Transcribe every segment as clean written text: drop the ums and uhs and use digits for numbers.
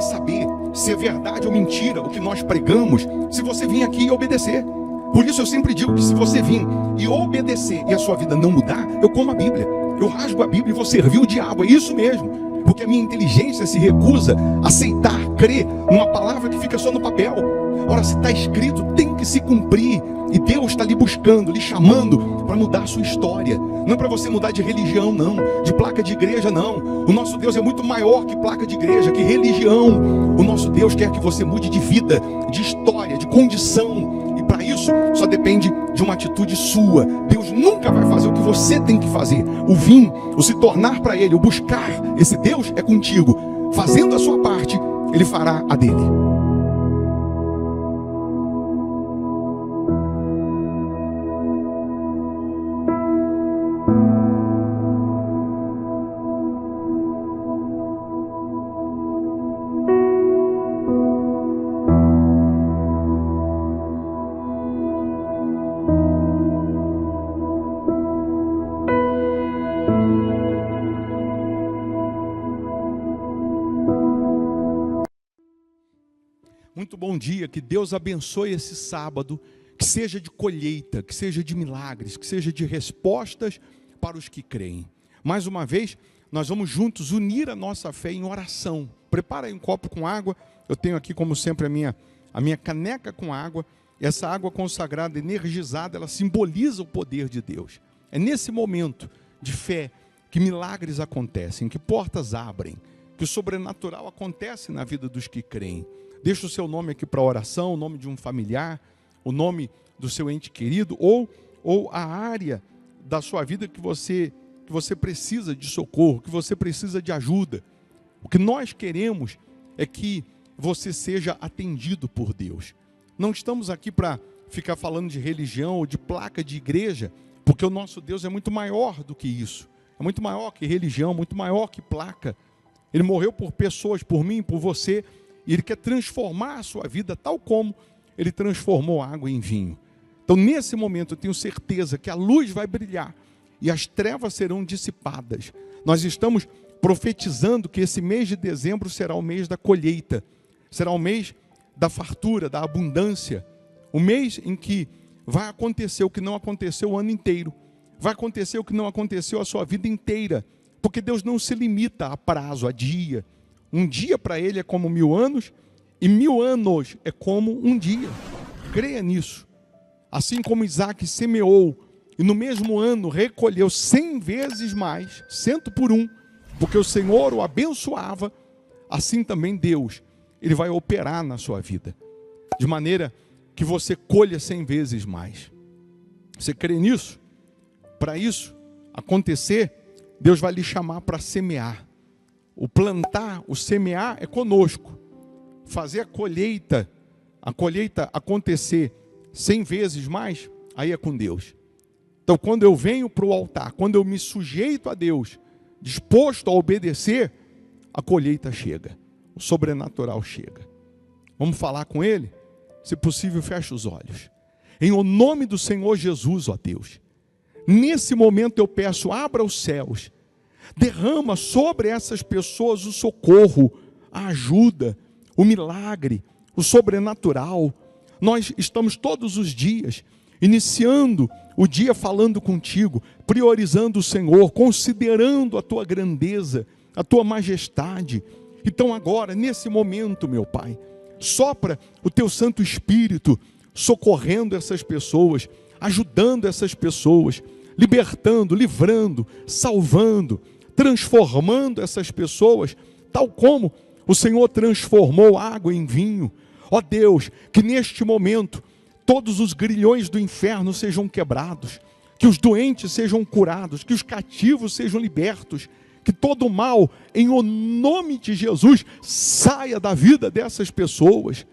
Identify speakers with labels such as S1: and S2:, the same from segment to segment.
S1: saber se é verdade ou mentira o que nós pregamos, se você vir aqui e obedecer. Por isso eu sempre digo que se você vir e obedecer e a sua vida não mudar, eu como a Bíblia, eu rasgo a Bíblia e vou servir o diabo, é isso mesmo. Porque a minha inteligência se recusa a aceitar, crer numa palavra que fica só no papel. Ora, se está escrito, tem que se cumprir. E Deus está lhe buscando, lhe chamando para mudar a sua história. Não é para você mudar de religião, não. De placa de igreja, não. O nosso Deus é muito maior que placa de igreja, que religião. O nosso Deus quer que você mude de vida, de história, de condição. E para isso, só depende de uma atitude sua. Deus nunca vai fazer o que você tem que fazer. O vir, o se tornar para Ele, o buscar esse Deus é contigo. Fazendo a sua parte, Ele fará a dele. Muito bom dia, que Deus abençoe esse sábado, que seja de colheita, que seja de milagres, que seja de respostas para os que creem. Mais uma vez, nós vamos juntos unir a nossa fé em oração. Prepara aí um copo com água, eu tenho aqui como sempre a minha caneca com água. Essa água consagrada, energizada, ela simboliza o poder de Deus. É nesse momento de fé que milagres acontecem, que portas abrem, que o sobrenatural acontece na vida dos que creem. Deixa o seu nome aqui para oração, o nome de um familiar, o nome do seu ente querido, ou a área da sua vida que você precisa de socorro, que você precisa de ajuda. O que nós queremos é que você seja atendido por Deus. Não estamos aqui para ficar falando de religião ou de placa de igreja, porque o nosso Deus é muito maior do que isso. É muito maior que religião, muito maior que placa. Ele morreu por pessoas, por mim, por você. E Ele quer transformar a sua vida tal como Ele transformou a água em vinho. Então, nesse momento, eu tenho certeza que a luz vai brilhar e as trevas serão dissipadas. Nós estamos profetizando que esse mês de dezembro será o mês da colheita, será o mês da fartura, da abundância, o mês em que vai acontecer o que não aconteceu o ano inteiro, vai acontecer o que não aconteceu a sua vida inteira, porque Deus não se limita a prazo, a dia. Um dia para Ele é como 1000 anos, e 1000 anos é como um dia. Creia nisso. Assim como Isaac semeou, e no mesmo ano recolheu 100 vezes mais, 100 por 1, porque o Senhor o abençoava, assim também Deus, Ele vai operar na sua vida, de maneira que você colha 100 vezes mais. Você crê nisso? Para isso acontecer, Deus vai lhe chamar para semear. O plantar, o semear é conosco. Fazer a colheita acontecer 100 vezes mais, aí é com Deus. Então, quando eu venho para o altar, quando eu me sujeito a Deus, disposto a obedecer, a colheita chega, o sobrenatural chega. Vamos falar com Ele? Se possível, feche os olhos. Em o nome do Senhor Jesus, ó Deus, nesse momento eu peço, abra os céus, derrama sobre essas pessoas o socorro, a ajuda, o milagre, o sobrenatural. Nós estamos todos os dias iniciando o dia falando contigo, priorizando o Senhor, considerando a tua grandeza, a tua majestade. Então agora, nesse momento, meu Pai, sopra o teu Santo Espírito, socorrendo essas pessoas, ajudando essas pessoas, libertando, livrando, salvando, transformando essas pessoas, tal como o Senhor transformou água em vinho. Ó Deus, que neste momento todos os grilhões do inferno sejam quebrados, que os doentes sejam curados, que os cativos sejam libertos, que todo mal, em o nome de Jesus, saia da vida dessas pessoas.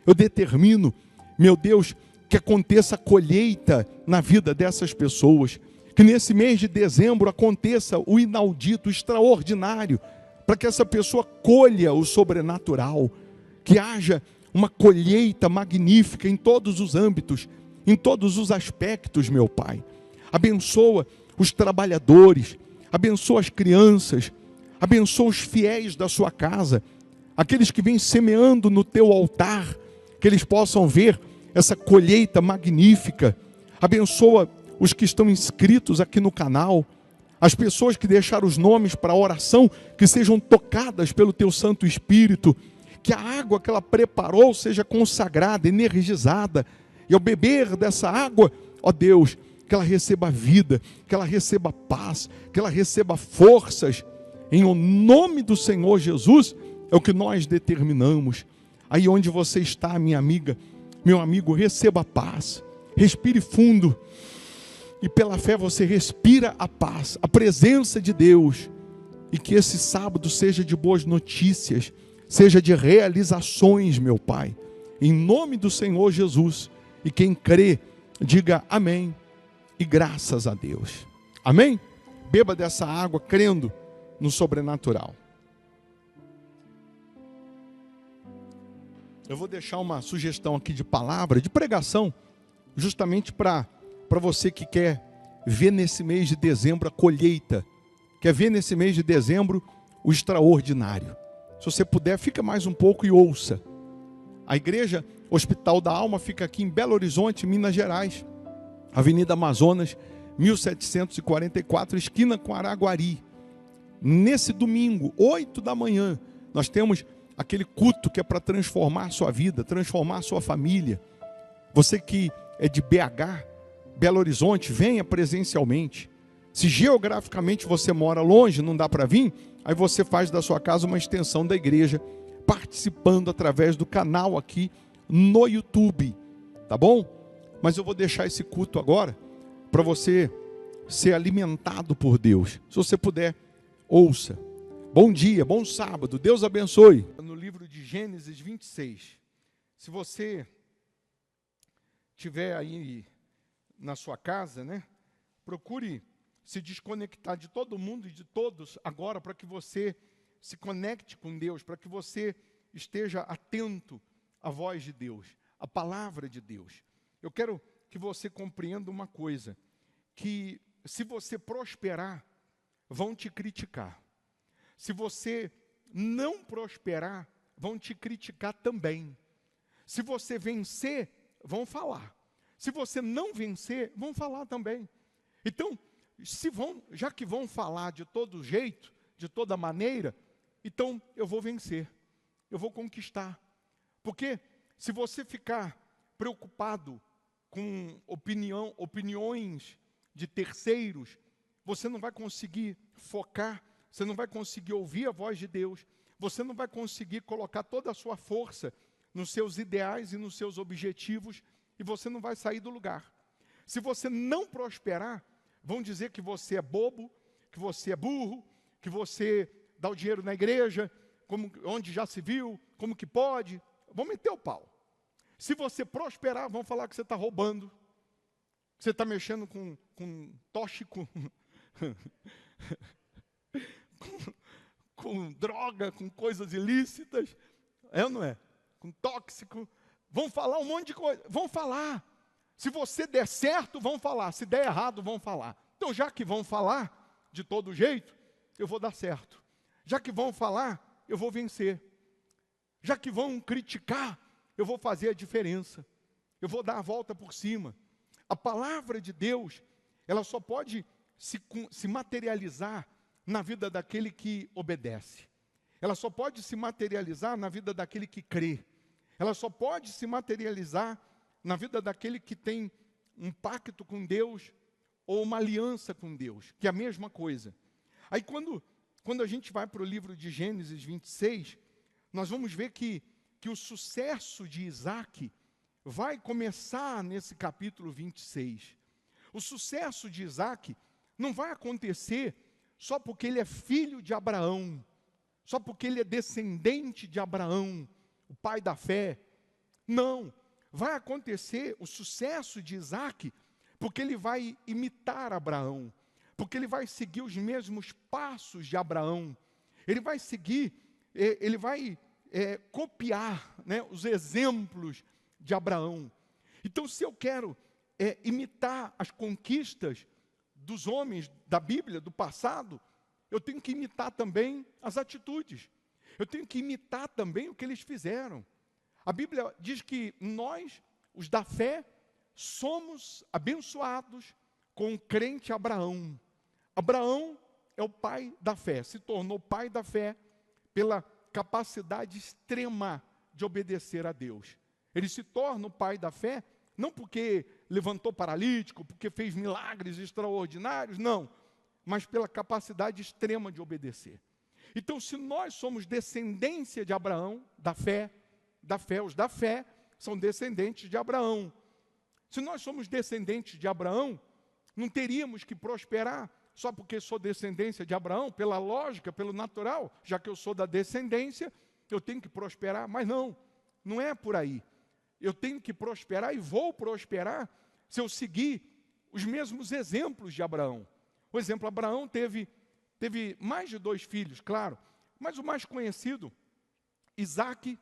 S1: Eu determino, meu Deus, que aconteça a colheita na vida dessas pessoas, que nesse mês de dezembro aconteça o inaudito, o extraordinário, para que essa pessoa colha o sobrenatural, que haja uma colheita magnífica em todos os âmbitos, em todos os aspectos, meu Pai. Abençoa os trabalhadores, abençoa as crianças, abençoa os fiéis da sua casa, aqueles que vêm semeando no teu altar, que eles possam ver essa colheita magnífica. Abençoa os que estão inscritos aqui no canal, as pessoas que deixaram os nomes para a oração, que sejam tocadas pelo teu Santo Espírito, que a água que ela preparou seja consagrada, energizada, e ao beber dessa água, ó Deus, que ela receba vida, que ela receba paz, que ela receba forças, em o nome do Senhor Jesus, é o que nós determinamos. Aí onde você está, minha amiga, meu amigo, receba paz, respire fundo, e pela fé você respira a paz, a presença de Deus, e que esse sábado seja de boas notícias, seja de realizações, meu Pai, em nome do Senhor Jesus. E quem crê, diga amém e graças a Deus. Amém? Beba dessa água crendo no sobrenatural. Eu vou deixar uma sugestão aqui de palavra, de pregação, justamente para você que quer ver nesse mês de dezembro a colheita, quer ver nesse mês de dezembro o extraordinário. Se você puder, fica mais um pouco e ouça. A igreja Hospital da Alma fica aqui em Belo Horizonte, Minas Gerais, Avenida Amazonas, 1744, esquina com Araguari. Nesse domingo, 8 da manhã, nós temos aquele culto que é para transformar a sua vida, transformar a sua família. Você que é de BH, Belo Horizonte, venha presencialmente. Se geograficamente você mora longe, não dá para vir, aí você faz da sua casa uma extensão da igreja, participando através do canal aqui no YouTube, tá bom? Mas eu vou deixar esse culto agora para você ser alimentado por Deus. Se você puder, ouça. Bom dia, bom sábado, Deus abençoe. No livro de Gênesis 26, se você tiver aí na sua casa, né, procure se desconectar de todo mundo e de todos agora, para que você se conecte com Deus, para que você esteja atento à voz de Deus, à palavra de Deus. Eu quero que você compreenda uma coisa, que se você prosperar, vão te criticar. Se você não prosperar, vão te criticar também. Se você vencer, vão falar. Se você não vencer, vão falar também. Então, já que vão falar de todo jeito, de toda maneira, então eu vou vencer, eu vou conquistar. Porque se você ficar preocupado com opiniões de terceiros, você não vai conseguir focar, você não vai conseguir ouvir a voz de Deus, você não vai conseguir colocar toda a sua força nos seus ideais e nos seus objetivos, e você não vai sair do lugar. Se você não prosperar, vão dizer que você é bobo, que você é burro, que você dá o dinheiro na igreja, onde já se viu, como que pode, vão meter o pau. Se você prosperar, vão falar que você está roubando, que você está mexendo com tóxico, com droga, com coisas ilícitas, é ou não é? Com tóxico, vão falar um monte de coisa, vão falar. Se você der certo, vão falar. Se der errado, vão falar. Então, já que vão falar de todo jeito, eu vou dar certo. Já que vão falar, eu vou vencer. Já que vão criticar, eu vou fazer a diferença. Eu vou dar a volta por cima. A palavra de Deus, ela só pode se materializar na vida daquele que obedece. Ela só pode se materializar na vida daquele que crê. Ela só pode se materializar na vida daquele que tem um pacto com Deus ou uma aliança com Deus, que é a mesma coisa. Aí quando a gente vai para o livro de Gênesis 26, nós vamos ver que o sucesso de Isaac vai começar nesse capítulo 26. O sucesso de Isaac não vai acontecer só porque ele é filho de Abraão, só porque ele é descendente de Abraão, o pai da fé. Não. Vai acontecer o sucesso de Isaac, porque ele vai imitar Abraão, porque ele vai seguir os mesmos passos de Abraão, ele vai seguir, ele vai copiar, né, os exemplos de Abraão. Então, se eu quero imitar as conquistas dos homens da Bíblia, do passado, eu tenho que imitar também as atitudes. Eu tenho que imitar também o que eles fizeram. A Bíblia diz que nós, os da fé, somos abençoados com o crente Abraão. Abraão é o pai da fé, se tornou pai da fé pela capacidade extrema de obedecer a Deus. Ele se torna o pai da fé, não porque levantou paralítico, porque fez milagres extraordinários, não, mas pela capacidade extrema de obedecer. Então, se nós somos descendência de Abraão, os da fé são descendentes de Abraão. Se nós somos descendentes de Abraão, não teríamos que prosperar só porque sou descendência de Abraão, pela lógica, pelo natural, já que eu sou da descendência, eu tenho que prosperar, mas não é por aí. Eu tenho que prosperar e vou prosperar se eu seguir os mesmos exemplos de Abraão. Por exemplo, Abraão teve mais de 2 filhos, claro, mas o mais conhecido, Isaque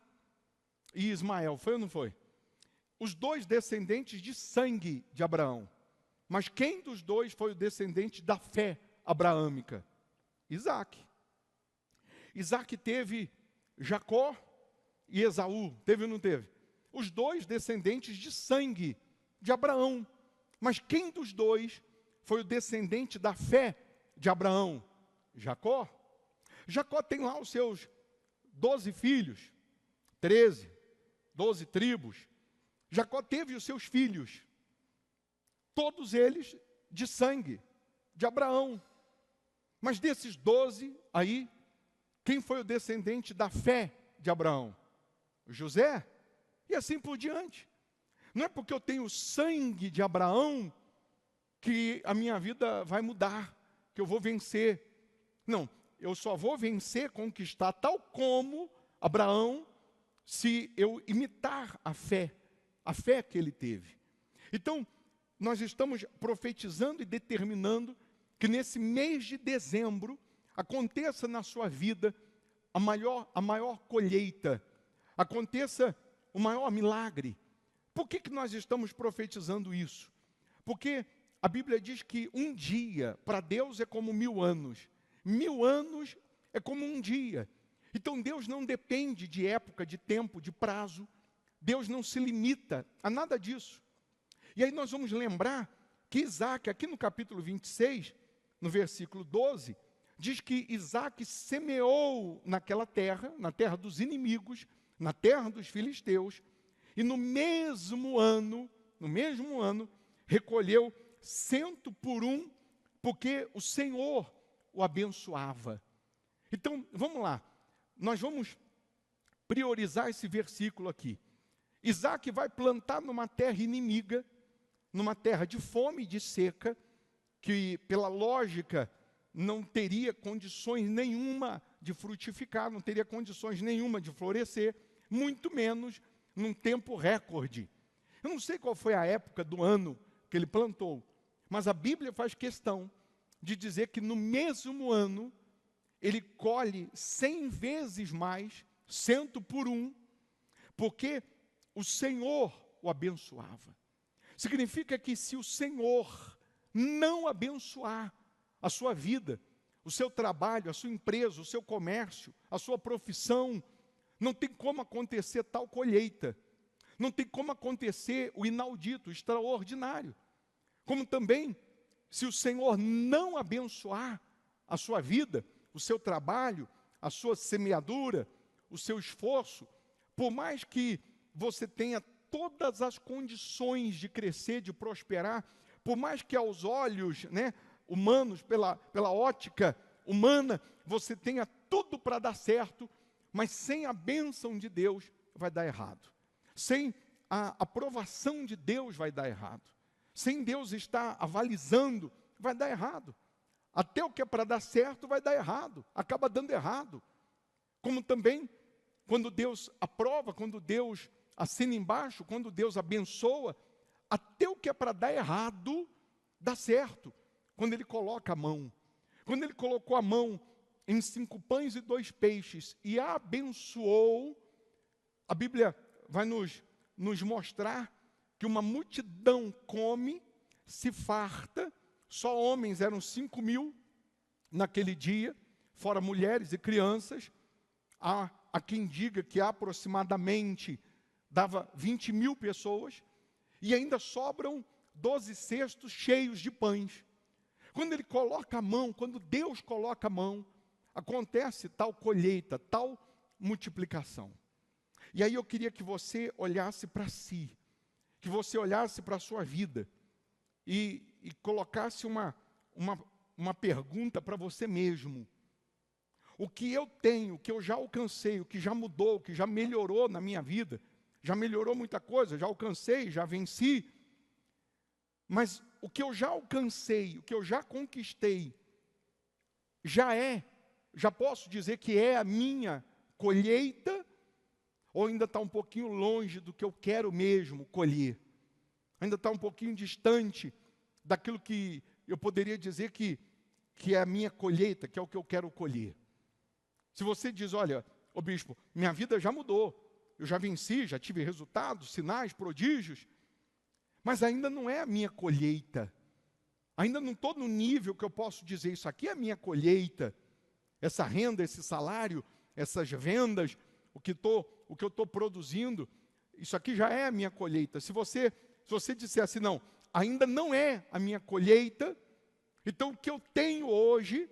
S1: e Ismael, foi ou não foi? Os 2 descendentes de sangue de Abraão. Mas quem dos 2 foi o descendente da fé abraâmica? Isaque. Isaque teve Jacó e Esaú, teve ou não teve? Os 2 descendentes de sangue de Abraão. Mas quem dos 2 foi o descendente da fé de Abraão? Jacó. Jacó tem lá os seus 12 filhos, 13, 12 tribos. Jacó teve os seus filhos, todos eles de sangue, de Abraão. Mas desses 12 aí, quem foi o descendente da fé de Abraão? José. E assim por diante. Não é porque eu tenho sangue de Abraão que a minha vida vai mudar, que eu vou vencer. Não, eu só vou vencer, conquistar, tal como Abraão, se eu imitar a fé que ele teve. Então, nós estamos profetizando e determinando que nesse mês de dezembro aconteça na sua vida a maior colheita, aconteça o maior milagre. Por que nós estamos profetizando isso? Porque a Bíblia diz que um dia para Deus é como 1000 anos. 1000 anos é como um dia. Então Deus não depende de época, de tempo, de prazo. Deus não se limita a nada disso. E aí nós vamos lembrar que Isaque, aqui no capítulo 26, no versículo 12, diz que Isaque semeou naquela terra, na terra dos inimigos, na terra dos filisteus, e no mesmo ano, recolheu 100 por 1, porque o Senhor o abençoava. Então, vamos lá, nós vamos priorizar esse versículo aqui. Isaque vai plantar numa terra inimiga, numa terra de fome e de seca, que pela lógica não teria condições nenhuma de frutificar, não teria condições nenhuma de florescer, muito menos num tempo recorde. Eu não sei qual foi a época do ano que ele plantou, mas a Bíblia faz questão de dizer que no mesmo ano ele colhe 100 vezes mais, 100 por 1, porque o Senhor o abençoava. Significa que se o Senhor não abençoar a sua vida, o seu trabalho, a sua empresa, o seu comércio, a sua profissão, não tem como acontecer tal colheita. Não tem como acontecer o inaudito, o extraordinário. Como também, se o Senhor não abençoar a sua vida, o seu trabalho, a sua semeadura, o seu esforço, por mais que você tenha todas as condições de crescer, de prosperar, por mais que aos olhos humanos, pela ótica humana, você tenha tudo para dar certo, mas sem a bênção de Deus vai dar errado. Sem a aprovação de Deus vai dar errado. Sem Deus estar avalizando, vai dar errado. Até o que é para dar certo vai dar errado, acaba dando errado. Como também, quando Deus aprova, quando Deus assina embaixo, quando Deus abençoa, até o que é para dar errado, dá certo. Quando Ele coloca a mão. Quando Ele colocou a mão em 5 pães e 2 peixes e abençoou, a Bíblia vai nos mostrar que uma multidão come, se farta, só homens eram 5.000 naquele dia, fora mulheres e crianças. Há quem diga que aproximadamente dava 20.000 pessoas, e ainda sobram 12 cestos cheios de pães. Quando ele coloca a mão, quando Deus coloca a mão, acontece tal colheita, tal multiplicação. E aí eu queria que você olhasse para si, que você olhasse para a sua vida e colocasse uma pergunta para você mesmo. O que eu tenho, o que eu já alcancei, o que já mudou, o que já melhorou na minha vida, já melhorou muita coisa, já alcancei, já venci, mas o que eu já alcancei, o que eu já conquistei, já posso dizer que é a minha colheita, ou ainda está um pouquinho longe do que eu quero mesmo colher? Ainda está um pouquinho distante daquilo que eu poderia dizer que é a minha colheita, que é o que eu quero colher. Se você diz, olha, ô bispo, minha vida já mudou, eu já venci, já tive resultados, sinais, prodígios, mas ainda não é a minha colheita. Ainda não estou no nível que eu posso dizer, isso aqui é a minha colheita. Essa renda, esse salário, essas vendas, o que eu estou produzindo, isso aqui já é a minha colheita. Se você disser assim, não, ainda não é a minha colheita, então o que eu tenho hoje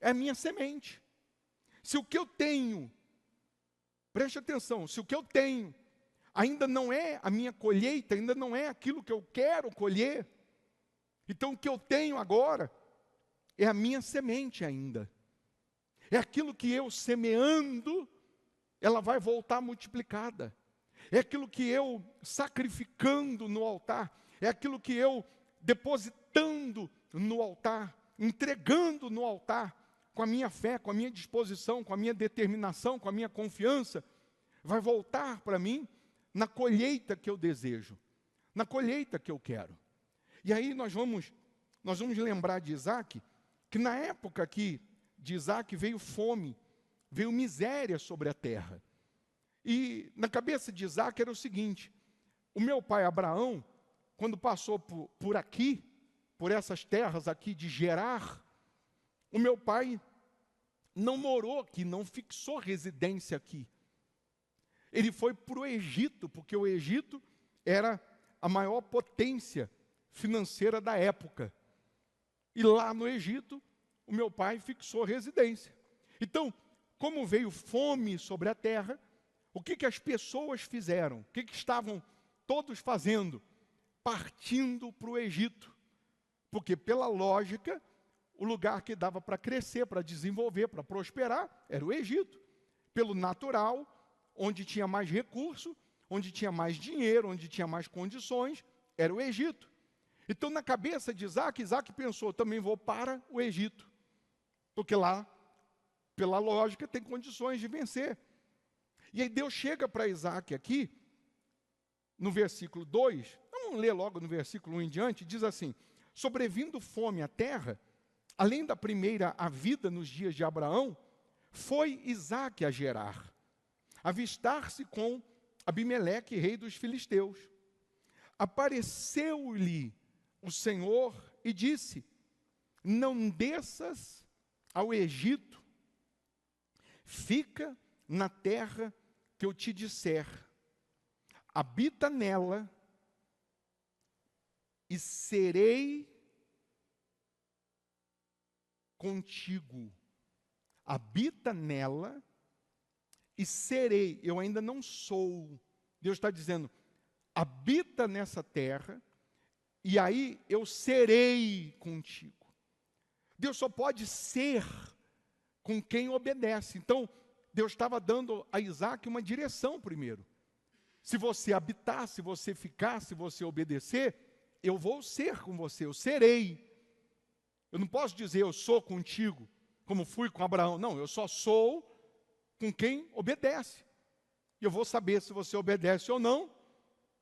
S1: é a minha semente. Se o que eu tenho, preste atenção, se o que eu tenho ainda não é a minha colheita, ainda não é aquilo que eu quero colher, então o que eu tenho agora é a minha semente ainda. É aquilo que eu semeando, ela vai voltar multiplicada. É aquilo que eu sacrificando no altar, é aquilo que eu depositando no altar, entregando no altar, com a minha fé, com a minha disposição, com a minha determinação, com a minha confiança, vai voltar para mim na colheita que eu desejo, na colheita que eu quero. E aí nós vamos lembrar de Isaac, que na época que de Isaac veio fome, veio miséria sobre a terra. E na cabeça de Isaac era o seguinte: o meu pai Abraão, quando passou por aqui, por essas terras aqui de Gerar, o meu pai não morou aqui, não fixou residência aqui. Ele foi para o Egito, porque o Egito era a maior potência financeira da época. E lá no Egito, o meu pai fixou residência. Então, como veio fome sobre a terra, o que as pessoas fizeram? O que estavam todos fazendo? Partindo para o Egito. Porque, pela lógica, o lugar que dava para crescer, para desenvolver, para prosperar, era o Egito. Pelo natural, onde tinha mais recurso, onde tinha mais dinheiro, onde tinha mais condições, era o Egito. Então, na cabeça de Isaac, Isaac pensou, também vou para o Egito. Porque lá, pela lógica, tem condições de vencer. E aí Deus chega para Isaac aqui, no versículo 2, vamos ler logo no versículo 1 em diante, diz assim: sobrevindo fome à terra, além da primeira a vida nos dias de Abraão, foi Isaac a Gerar, avistar-se com Abimeleque, rei dos filisteus. Apareceu-lhe o Senhor e disse: não desças ao Egito, fica na terra que eu te disser, habita nela e serei contigo. Habita nela e serei. Eu ainda não sou. Deus está dizendo, habita nessa terra e aí eu serei contigo. Deus só pode ser com quem obedece. Então, Deus estava dando a Isaac uma direção primeiro. Se você habitar, se você ficar, se você obedecer, eu vou ser com você, eu serei. Eu não posso dizer eu sou contigo, como fui com Abraão. Não, eu só sou com quem obedece. E eu vou saber se você obedece ou não,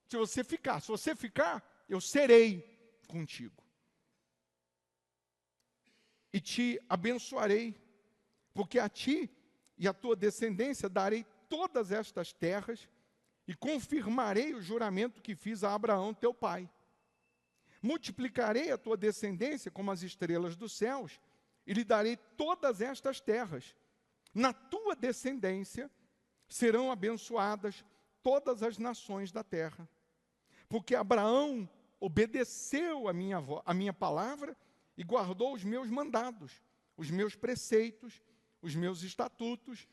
S1: se você ficar. Se você ficar, eu serei contigo. E te abençoarei, porque a ti e a tua descendência darei todas estas terras e confirmarei o juramento que fiz a Abraão, teu pai. Multiplicarei a tua descendência como as estrelas dos céus e lhe darei todas estas terras. Na tua descendência serão abençoadas todas as nações da terra. Porque Abraão obedeceu a minha palavra e guardou os meus mandados, os meus preceitos, os meus estatutos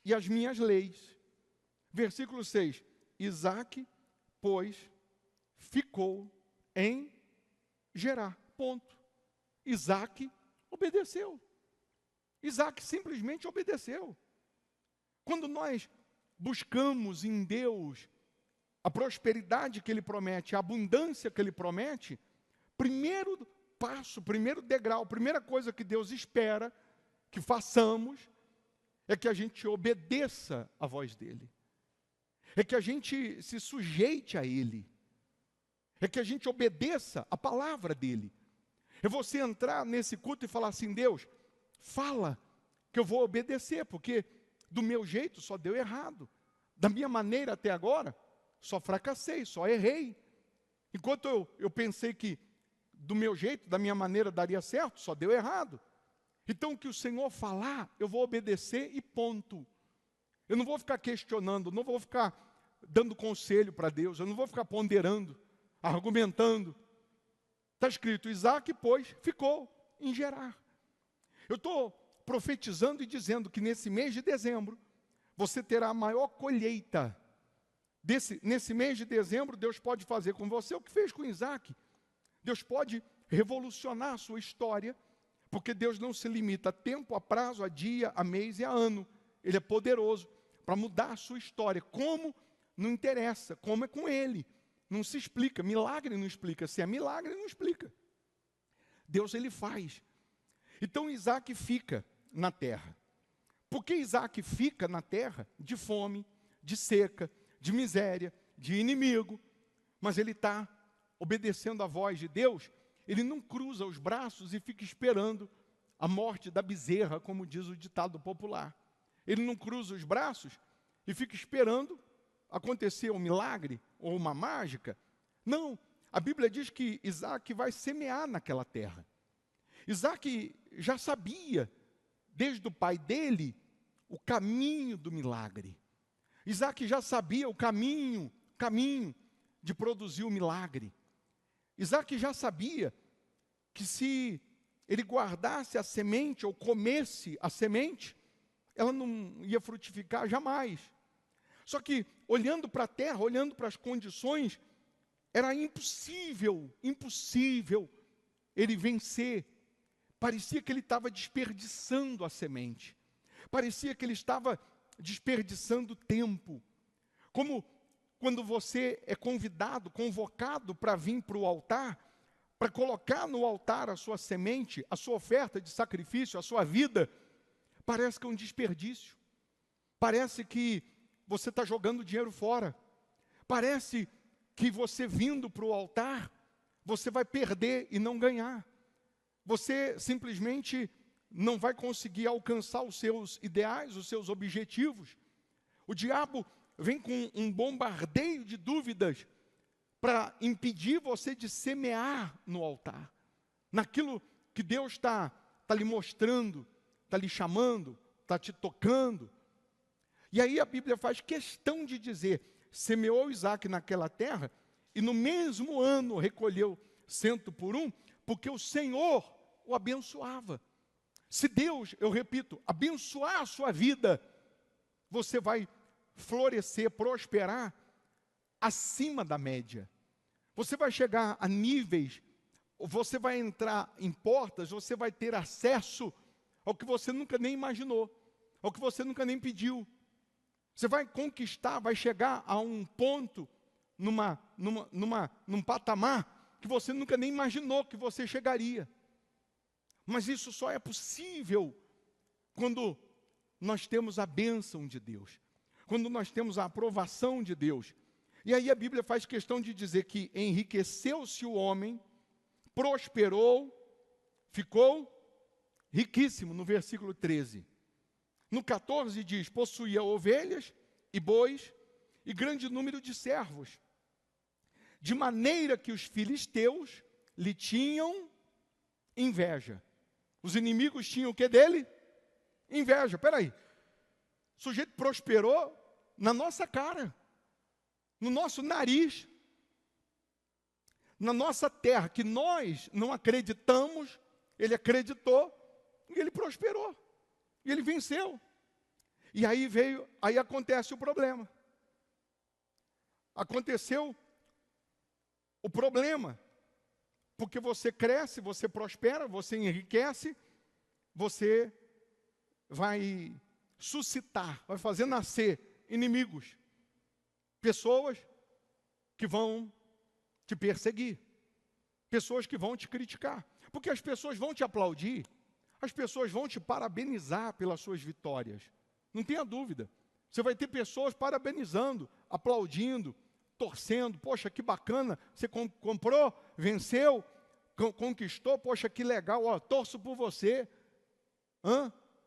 S1: e as minhas leis. Versículo 6. Isaque, pois, ficou em Gerar. Ponto. Isaque obedeceu. Isaque simplesmente obedeceu. Quando nós buscamos em Deus a prosperidade que Ele promete, a abundância que Ele promete, primeiro passo, primeiro degrau, primeira coisa que Deus espera que façamos é que a gente obedeça a voz dEle. É que a gente se sujeite a Ele. É que a gente obedeça a palavra dEle. É você entrar nesse culto e falar assim: Deus, fala que eu vou obedecer, porque do meu jeito só deu errado. Da minha maneira até agora, só fracassei, só errei. Enquanto eu pensei que do meu jeito, da minha maneira daria certo, só deu errado. Então o que o Senhor falar, eu vou obedecer e ponto. Eu não vou ficar questionando, não vou ficar dando conselho para Deus, eu não vou ficar ponderando, argumentando. Está escrito, Isaque, pois, ficou em Gerar. Eu estou profetizando e dizendo que nesse mês de dezembro, você terá a maior colheita. Nesse mês de dezembro, Deus pode fazer com você o que fez com Isaque. Deus pode revolucionar a sua história, porque Deus não se limita a tempo, a prazo, a dia, a mês e a ano. Ele é poderoso para mudar a sua história. Como? Não interessa. Como é com Ele. Não se explica. Milagre não explica. Se é milagre, não explica. Deus, Ele faz. Então, Isaque fica na terra. Por que Isaque fica na terra? De fome, de seca, de miséria, de inimigo. Mas ele está obedecendo a voz de Deus. Ele não cruza os braços e fica esperando a morte da bezerra, como diz o ditado popular. Ele não cruza os braços e fica esperando acontecer um milagre ou uma mágica. Não, a Bíblia diz que Isaque vai semear naquela terra. Isaque já sabia, desde o pai dele, o caminho do milagre. Isaque já sabia o caminho de produzir o milagre. Isaque já sabia que se ele guardasse a semente ou comesse a semente, ela não ia frutificar jamais. Só que, olhando para a terra, olhando para as condições, era impossível ele vencer. Parecia que ele estava desperdiçando a semente. Parecia que ele estava desperdiçando tempo. Como quando você é convocado para vir para o altar, para colocar no altar a sua semente, a sua oferta de sacrifício, a sua vida, parece que é um desperdício. Parece que você está jogando dinheiro fora. Parece que você vindo para o altar, você vai perder e não ganhar. Você simplesmente não vai conseguir alcançar os seus ideais, os seus objetivos. O diabo vem com um bombardeio de dúvidas para impedir você de semear no altar. Naquilo que Deus está lhe mostrando, está lhe chamando, está te tocando. E aí a Bíblia faz questão de dizer, semeou Isaque naquela terra, e no mesmo ano recolheu 100 por 1, porque o Senhor o abençoava. Se Deus, eu repito, abençoar a sua vida, você vai florescer, prosperar acima da média. Você vai chegar a níveis, você vai entrar em portas, você vai ter acesso ao que você nunca nem imaginou, ao que você nunca nem pediu. Você vai conquistar, vai chegar a um ponto, num patamar que você nunca nem imaginou que você chegaria. Mas isso só é possível quando nós temos a bênção de Deus, quando nós temos a aprovação de Deus. E aí a Bíblia faz questão de dizer que enriqueceu-se o homem, prosperou, ficou riquíssimo, no versículo 13. No 14 diz, possuía ovelhas e bois e grande número de servos, de maneira que os filisteus lhe tinham inveja. Os inimigos tinham o que dele? Inveja. Espera aí, O sujeito prosperou na nossa cara, no nosso nariz, na nossa terra, que nós não acreditamos, ele acreditou e ele prosperou. E ele venceu. E aí acontece o problema. Aconteceu o problema. Porque você cresce, você prospera, você enriquece, você vai suscitar, vai fazer nascer inimigos. Pessoas que vão te perseguir. Pessoas que vão te criticar. Porque as pessoas vão te aplaudir. As pessoas vão te parabenizar pelas suas vitórias. Não tenha dúvida. Você vai ter pessoas parabenizando, aplaudindo, torcendo. Poxa, que bacana, você comprou, venceu, conquistou. Poxa, que legal, ó, torço por você.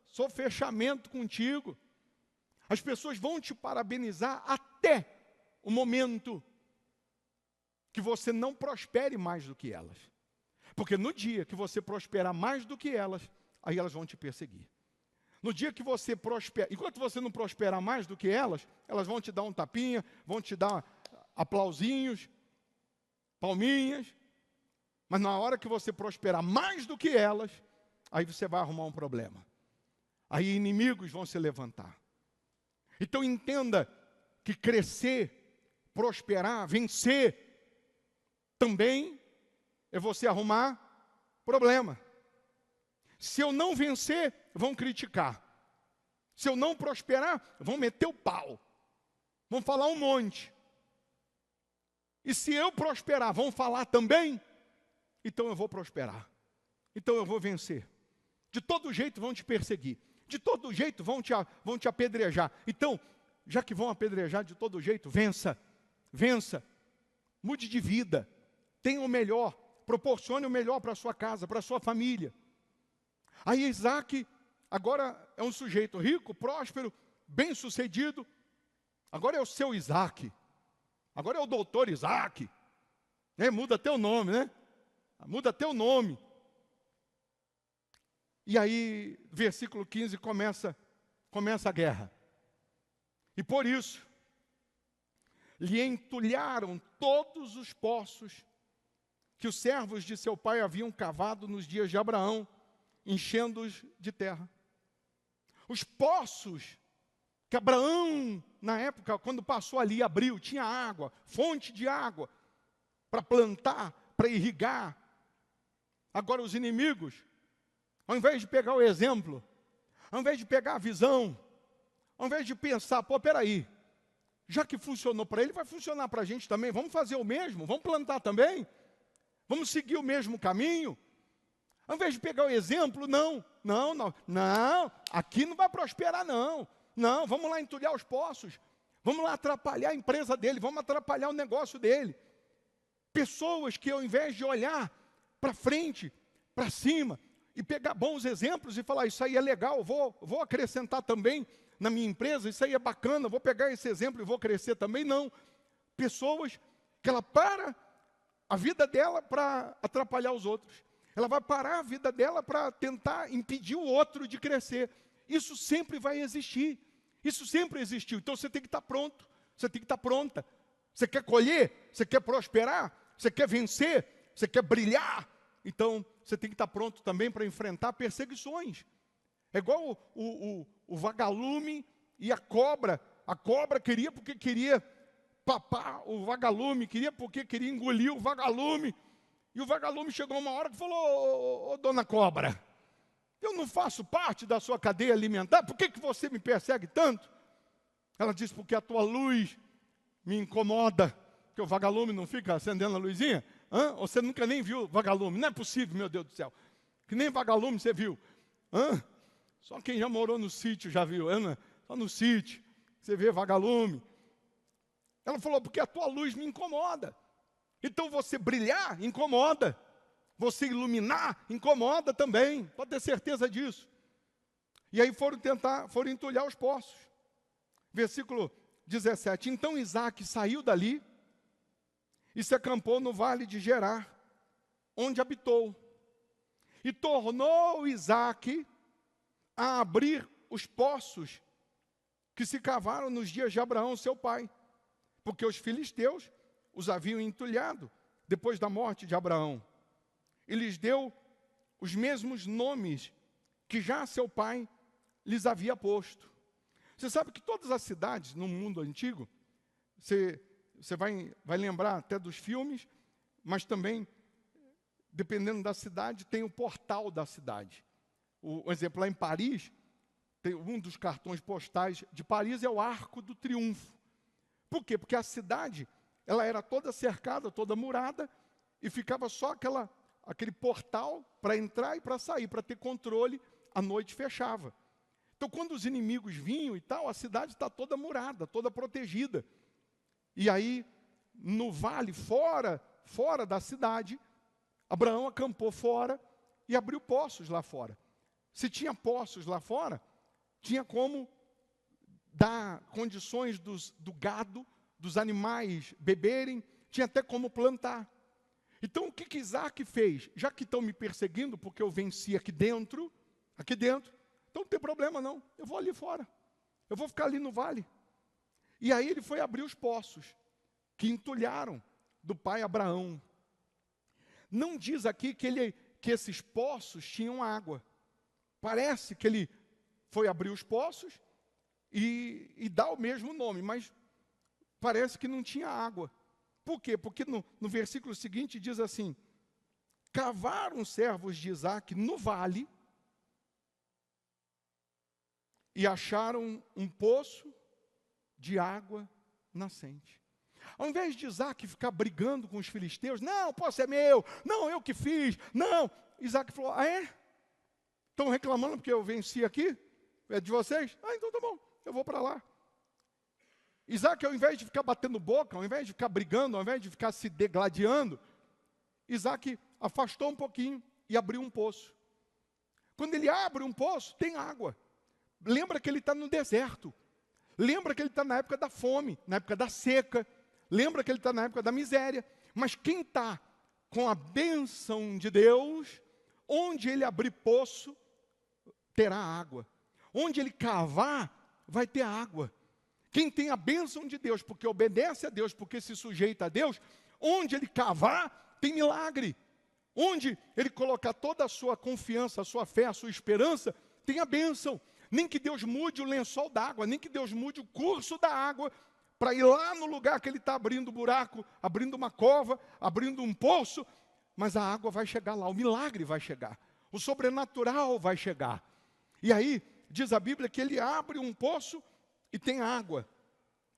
S1: Sou fechamento contigo. As pessoas vão te parabenizar até o momento que você não prospere mais do que elas. Porque no dia que você prosperar mais do que elas, aí elas vão te perseguir. No dia que você prospera, enquanto você não prosperar mais do que elas vão te dar um tapinha, vão te dar aplausinhos, palminhas. Mas na hora que você prosperar mais do que elas, aí você vai arrumar um problema. Aí inimigos vão se levantar. Então entenda que crescer, prosperar, vencer, também é você arrumar problema. Se eu não vencer, vão criticar. Se eu não prosperar, vão meter o pau. Vão falar um monte. E se eu prosperar, vão falar também? Então eu vou prosperar. Então eu vou vencer. De todo jeito vão te perseguir. De todo jeito vão te apedrejar. Então, já que vão apedrejar de todo jeito, vença. Vença. Mude de vida. Tenha o melhor. Proporcione o melhor para a sua casa, para a sua família. Aí Isaac agora é um sujeito rico, próspero, bem-sucedido. Agora é o seu Isaac. Agora é o doutor Isaac. Muda até o nome, né? Muda até o nome. E aí, versículo 15, começa a guerra. E por isso, lhe entulharam todos os poços que os servos de seu pai haviam cavado nos dias de Abraão, enchendo-os de terra. Os poços que Abraão, na época, quando passou ali, abriu, tinha água, fonte de água, para plantar, para irrigar. Agora os inimigos, ao invés de pegar o exemplo, ao invés de pegar a visão, ao invés de pensar, peraí, já que funcionou para ele, vai funcionar para a gente também, vamos fazer o mesmo, vamos plantar também, vamos seguir o mesmo caminho. Ao invés de pegar o exemplo, não, aqui não vai prosperar não, vamos lá entulhar os poços, vamos lá atrapalhar a empresa dele, vamos atrapalhar o negócio dele. Pessoas que ao invés de olhar para frente, para cima, e pegar bons exemplos e falar, isso aí é legal, vou acrescentar também na minha empresa, isso aí é bacana, vou pegar esse exemplo e vou crescer também, não. Pessoas que ela para a vida dela para atrapalhar os outros. Ela vai parar a vida dela para tentar impedir o outro de crescer. Isso sempre vai existir. Isso sempre existiu. Então você tem que estar pronto. Você tem que estar pronta. Você quer colher? Você quer prosperar? Você quer vencer? Você quer brilhar? Então você tem que estar pronto também para enfrentar perseguições. É igual o vagalume e a cobra. A cobra queria porque queria papar o vagalume, queria porque queria engolir o vagalume. E o vagalume chegou uma hora que falou, ô dona cobra, eu não faço parte da sua cadeia alimentar, por que você me persegue tanto? Ela disse, porque a tua luz me incomoda, porque o vagalume não fica acendendo a luzinha. Você nunca nem viu vagalume, não é possível, meu Deus do céu, que nem vagalume você viu. Só quem já morou no sítio já viu, só no sítio, você vê vagalume. Ela falou, porque a tua luz me incomoda. Então você brilhar incomoda, você iluminar incomoda também, pode ter certeza disso. E aí foram entulhar os poços. Versículo 17, então Isaac saiu dali e se acampou no vale de Gerar, onde habitou. E tornou Isaac a abrir os poços que se cavaram nos dias de Abraão, seu pai, porque os filisteus os haviam entulhado depois da morte de Abraão. E lhes deu os mesmos nomes que já seu pai lhes havia posto. Você sabe que todas as cidades no mundo antigo, você vai lembrar até dos filmes, mas também, dependendo da cidade, tem o portal da cidade. Um exemplo, lá em Paris, tem um dos cartões postais de Paris é o Arco do Triunfo. Por quê? Porque a cidade, ela era toda cercada, toda murada, e ficava só aquele portal para entrar e para sair, para ter controle, a noite fechava. Então, quando os inimigos vinham e tal, a cidade está toda murada, toda protegida. E aí, no vale, fora da cidade, Abraão acampou fora e abriu poços lá fora. Se tinha poços lá fora, tinha como dar condições do gado, dos animais beberem, tinha até como plantar. Então, o que Isaac fez? Já que estão me perseguindo, porque eu venci aqui dentro, então não tem problema não, eu vou ali fora, eu vou ficar ali no vale. E aí ele foi abrir os poços, que entulharam do pai Abraão. Não diz aqui que esses poços tinham água. Parece que ele foi abrir os poços e dá o mesmo nome, mas parece que não tinha água. Por quê? Porque no versículo seguinte diz assim: cavaram os servos de Isaac no vale e acharam um poço de água nascente. Ao invés de Isaac ficar brigando com os filisteus, não, o poço é meu, não, eu que fiz, não. Isaac falou, ah é? Estão reclamando porque eu venci aqui? É de vocês? Ah, então tá bom, eu vou para lá. Isaac, ao invés de ficar batendo boca, ao invés de ficar brigando, ao invés de ficar se degladiando, Isaac afastou um pouquinho e abriu um poço. Quando ele abre um poço, tem água. Lembra que ele está no deserto. Lembra que ele está na época da fome, na época da seca. Lembra que ele está na época da miséria. Mas quem está com a bênção de Deus, onde ele abrir poço, terá água. Onde ele cavar, vai ter água. Quem tem a bênção de Deus, porque obedece a Deus, porque se sujeita a Deus, onde ele cavar, tem milagre. Onde ele colocar toda a sua confiança, a sua fé, a sua esperança, tem a bênção. Nem que Deus mude o lençol d'água, nem que Deus mude o curso da água, para ir lá no lugar que ele está abrindo buraco, abrindo uma cova, abrindo um poço, mas a água vai chegar lá, o milagre vai chegar, o sobrenatural vai chegar. E aí, diz a Bíblia que ele abre um poço e tem água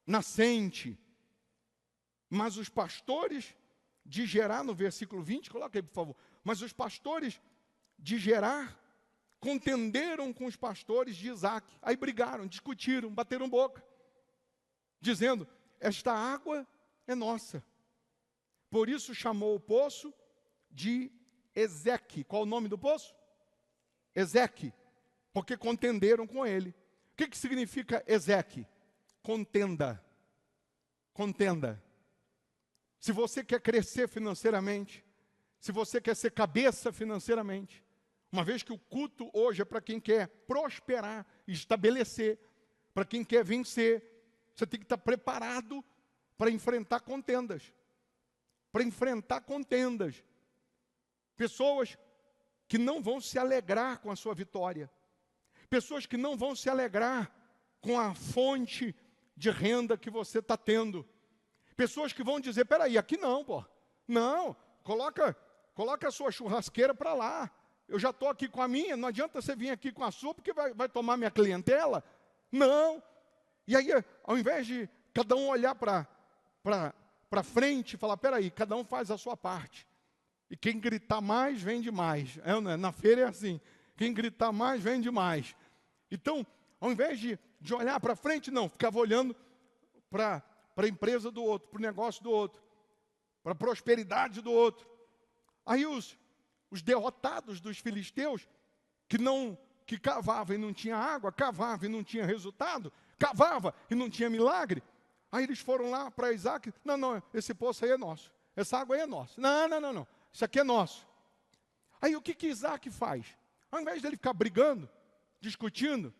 S1: nascente. Mas os pastores de Gerar, no versículo 20, coloca aí por favor, mas os pastores de Gerar contenderam com os pastores de Isaac, aí brigaram, discutiram, bateram boca, dizendo, esta água é nossa. Por isso chamou o poço de Ezeque. Qual o nome do poço? Ezeque, porque contenderam com ele. O que significa Ezeque? Contenda. Contenda. Se você quer crescer financeiramente, se você quer ser cabeça financeiramente, uma vez que o culto hoje é para quem quer prosperar, estabelecer, para quem quer vencer, você tem que estar preparado para enfrentar contendas. Para enfrentar contendas. Pessoas que não vão se alegrar com a sua vitória. Pessoas que não vão se alegrar com a fonte de renda que você está tendo. Pessoas que vão dizer, peraí, aqui não, pô. Não, coloca a sua churrasqueira para lá. Eu já estou aqui com a minha, não adianta você vir aqui com a sua, porque vai tomar minha clientela. Não. E aí, ao invés de cada um olhar para frente e falar, peraí, cada um faz a sua parte. E quem gritar mais, vende mais. Na feira é assim, quem gritar mais, vende mais. Então, ao invés de olhar para frente, não, ficava olhando para a empresa do outro, para o negócio do outro, para a prosperidade do outro. Aí os derrotados dos filisteus, que cavavam e não tinha água, cavavam e não tinha resultado, cavava e não tinha milagre, aí eles foram lá para Isaac, não, esse poço aí é nosso, essa água aí é nossa, não, isso aqui é nosso. Aí o que Isaac faz? Ao invés dele ficar brigando, discutindo,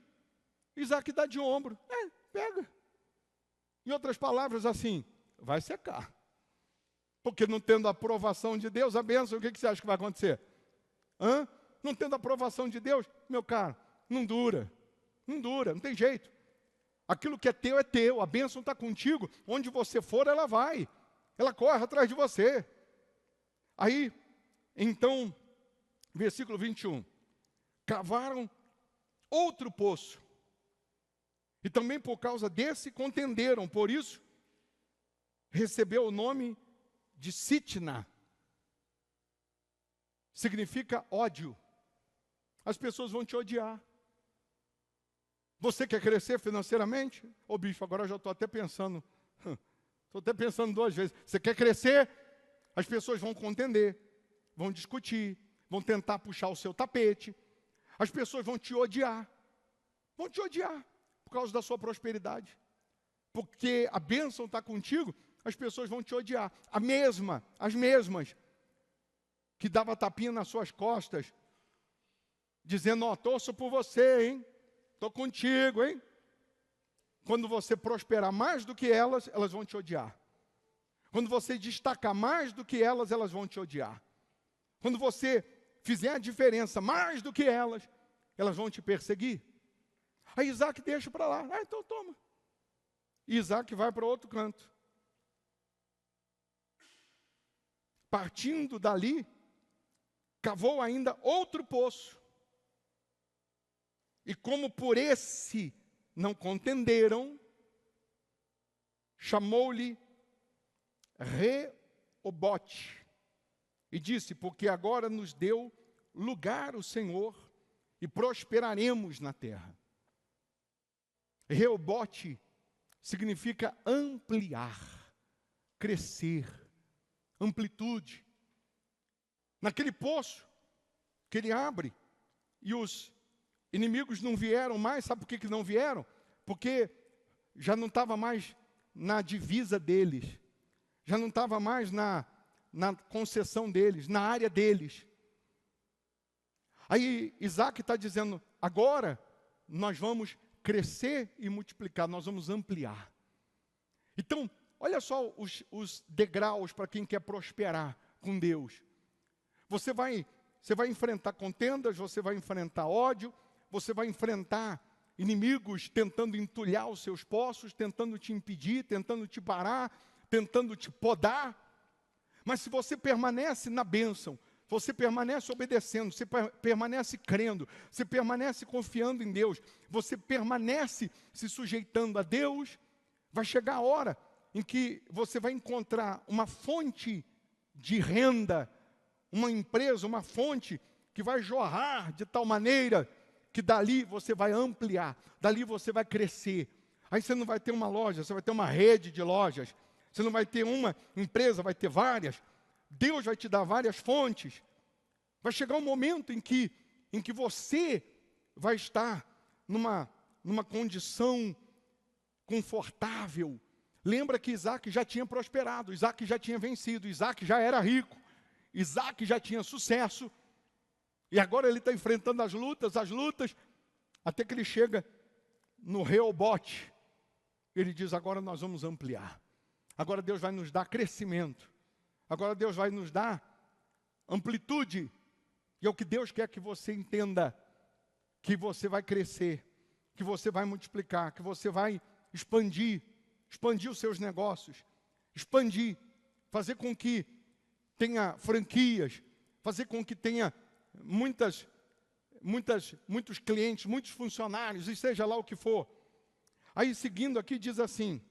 S1: Isaac dá de ombro, pega. Em outras palavras, assim, vai secar. Porque não tendo a aprovação de Deus, a bênção, o que você acha que vai acontecer? Não tendo a aprovação de Deus, meu caro, não dura. Não dura, não tem jeito. Aquilo que é teu, a bênção está contigo. Onde você for, ela vai. Ela corre atrás de você. Aí, então, versículo 21. Cavaram outro poço. E também por causa desse contenderam. Por isso, recebeu o nome de Sitna. Significa ódio. As pessoas vão te odiar. Você quer crescer financeiramente? Ô bicho, agora eu já estou até pensando. Estou até pensando 2 vezes. Você quer crescer? As pessoas vão contender, vão discutir, vão tentar puxar o seu tapete. As pessoas vão te odiar. Vão te odiar por causa da sua prosperidade. Porque a bênção está contigo, as pessoas vão te odiar. As mesmas que dava tapinha nas suas costas, dizendo, torço por você, hein? Estou contigo, hein? Quando você prosperar mais do que elas, elas vão te odiar. Quando você destacar mais do que elas vão te odiar. Quando você fizer a diferença mais do que elas vão te perseguir. Aí Isaac deixa para lá. Então toma. E Isaac vai para outro canto. Partindo dali, cavou ainda outro poço. E como por esse não contenderam, chamou-lhe Reobote. E disse, porque agora nos deu lugar o Senhor e prosperaremos na terra. Reobote significa ampliar, crescer, amplitude. Naquele poço que ele abre e os inimigos não vieram mais, sabe por que não vieram? Porque já não estava mais na divisa deles, já não estava mais na concessão deles, na área deles. Aí Isaac está dizendo, agora nós vamos crescer e multiplicar, nós vamos ampliar. Então, olha só os degraus para quem quer prosperar com Deus. Você vai enfrentar contendas, você vai enfrentar ódio, você vai enfrentar inimigos tentando entulhar os seus poços, tentando te impedir, tentando te parar, tentando te podar. Mas se você permanece na bênção, você permanece obedecendo, você permanece crendo, você permanece confiando em Deus, você permanece se sujeitando a Deus, vai chegar a hora em que você vai encontrar uma fonte de renda, uma empresa, uma fonte que vai jorrar de tal maneira que dali você vai ampliar, dali você vai crescer. Aí você não vai ter uma loja, você vai ter uma rede de lojas. Você não vai ter uma empresa, vai ter várias. Deus vai te dar várias fontes. Vai chegar um momento em que você vai estar numa condição confortável. Lembra que Isaac já tinha prosperado, Isaac já tinha vencido, Isaac já era rico, Isaac já tinha sucesso. E agora ele está enfrentando as lutas, até que ele chega no Reobote. Ele diz, agora nós vamos ampliar. Agora Deus vai nos dar crescimento. Agora Deus vai nos dar amplitude. E é o que Deus quer que você entenda. Que você vai crescer, que você vai multiplicar, que você vai expandir os seus negócios, expandir, fazer com que tenha franquias, fazer com que tenha muitos clientes, muitos funcionários, e seja lá o que for. Aí seguindo aqui diz assim,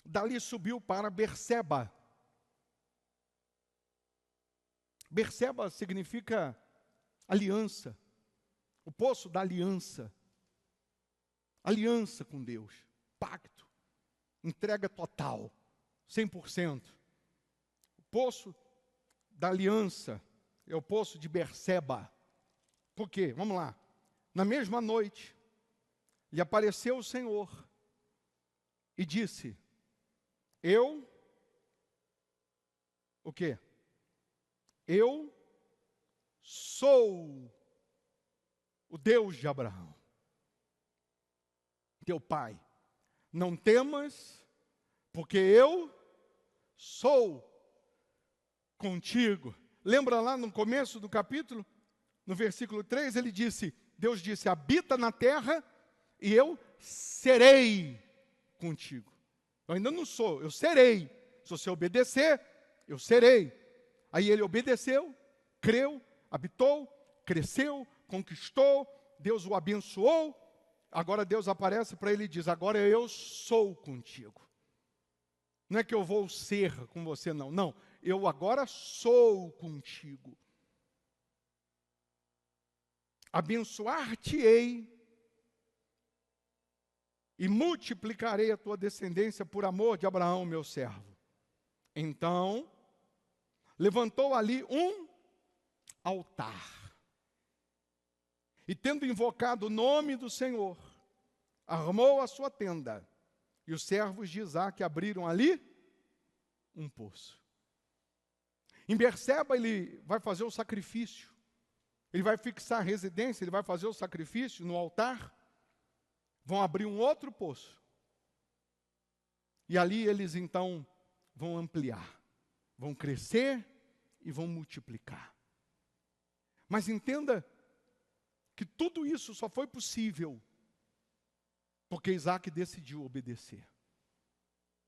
S1: dali subiu para Berseba. Berseba significa aliança, o poço da aliança. Aliança com Deus, pacto, entrega total, 100%. O poço da aliança é o poço de Berseba. Por quê? Vamos lá. Na mesma noite, lhe apareceu o Senhor e disse, o quê? Eu sou o Deus de Abraão. teu pai. Não temas, porque eu sou contigo. Lembra lá no começo do capítulo? No versículo 3, Deus disse, habita na terra e eu serei contigo. Eu ainda não sou, eu serei. Se você obedecer, eu serei. Aí ele obedeceu, creu, habitou, cresceu, conquistou, Deus o abençoou. Agora Deus aparece para ele e diz, agora eu sou contigo. Não é que eu vou ser com você, não. Não, eu agora sou contigo. Abençoar-te-ei e multiplicarei a tua descendência por amor de Abraão, meu servo. Então, levantou ali um altar. E tendo invocado o nome do Senhor, armou a sua tenda. E os servos de Isaque abriram ali um poço. Em Berseba ele vai fazer o sacrifício. Ele vai fixar a residência, ele vai fazer o sacrifício no altar. Vão abrir um outro poço. E ali eles então vão ampliar. Vão crescer e vão multiplicar. Mas entenda que tudo isso só foi possível porque Isaque decidiu obedecer.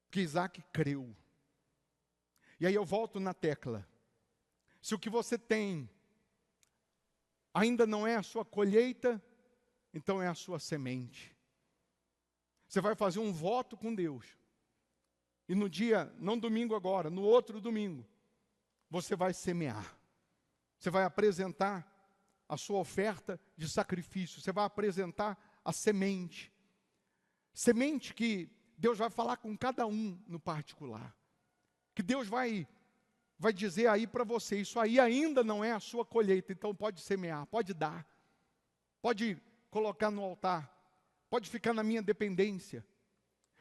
S1: Porque Isaque creu. E aí eu volto na tecla. Se o que você tem ainda não é a sua colheita, então é a sua semente. Você vai fazer um voto com Deus. E no dia, não domingo agora, no outro domingo, você vai semear. Você vai apresentar a sua oferta de sacrifício. Você vai apresentar a semente. Semente que Deus vai falar com cada um no particular. Que Deus vai dizer aí para você, isso aí ainda não é a sua colheita, então pode semear, pode dar. Pode colocar no altar. Pode ficar na minha dependência.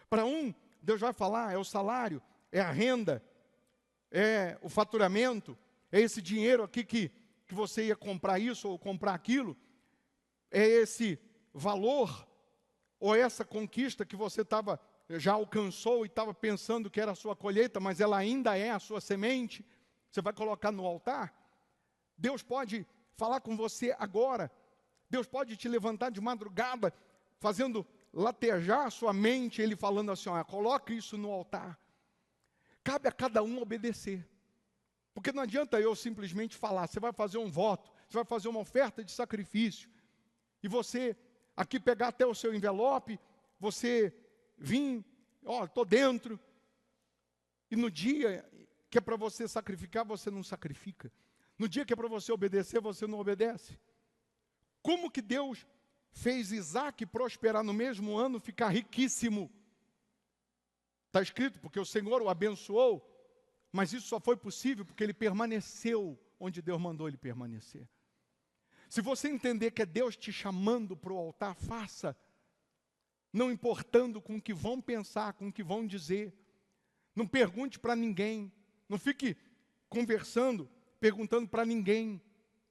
S1: Para um, Deus vai falar, é o salário, é a renda, é o faturamento, é esse dinheiro aqui que você ia comprar isso ou comprar aquilo, é esse valor, ou essa conquista que você já alcançou e estava pensando que era a sua colheita, mas ela ainda é a sua semente, você vai colocar no altar. Deus pode falar com você agora, Deus pode te levantar de madrugada, fazendo latejar a sua mente, Ele falando assim, coloque isso no altar. Cabe a cada um obedecer. Porque não adianta eu simplesmente falar, você vai fazer um voto, você vai fazer uma oferta de sacrifício, e você aqui pegar até o seu envelope, você vir, estou dentro, e no dia que é para você sacrificar, você não sacrifica. No dia que é para você obedecer, você não obedece. Como que Deus fez Isaque prosperar no mesmo ano, ficar riquíssimo? Está escrito, porque o Senhor o abençoou, mas isso só foi possível porque ele permaneceu onde Deus mandou ele permanecer. Se você entender que é Deus te chamando para o altar, faça. Não importando com o que vão pensar, com o que vão dizer. Não pergunte para ninguém. Não fique conversando, perguntando para ninguém.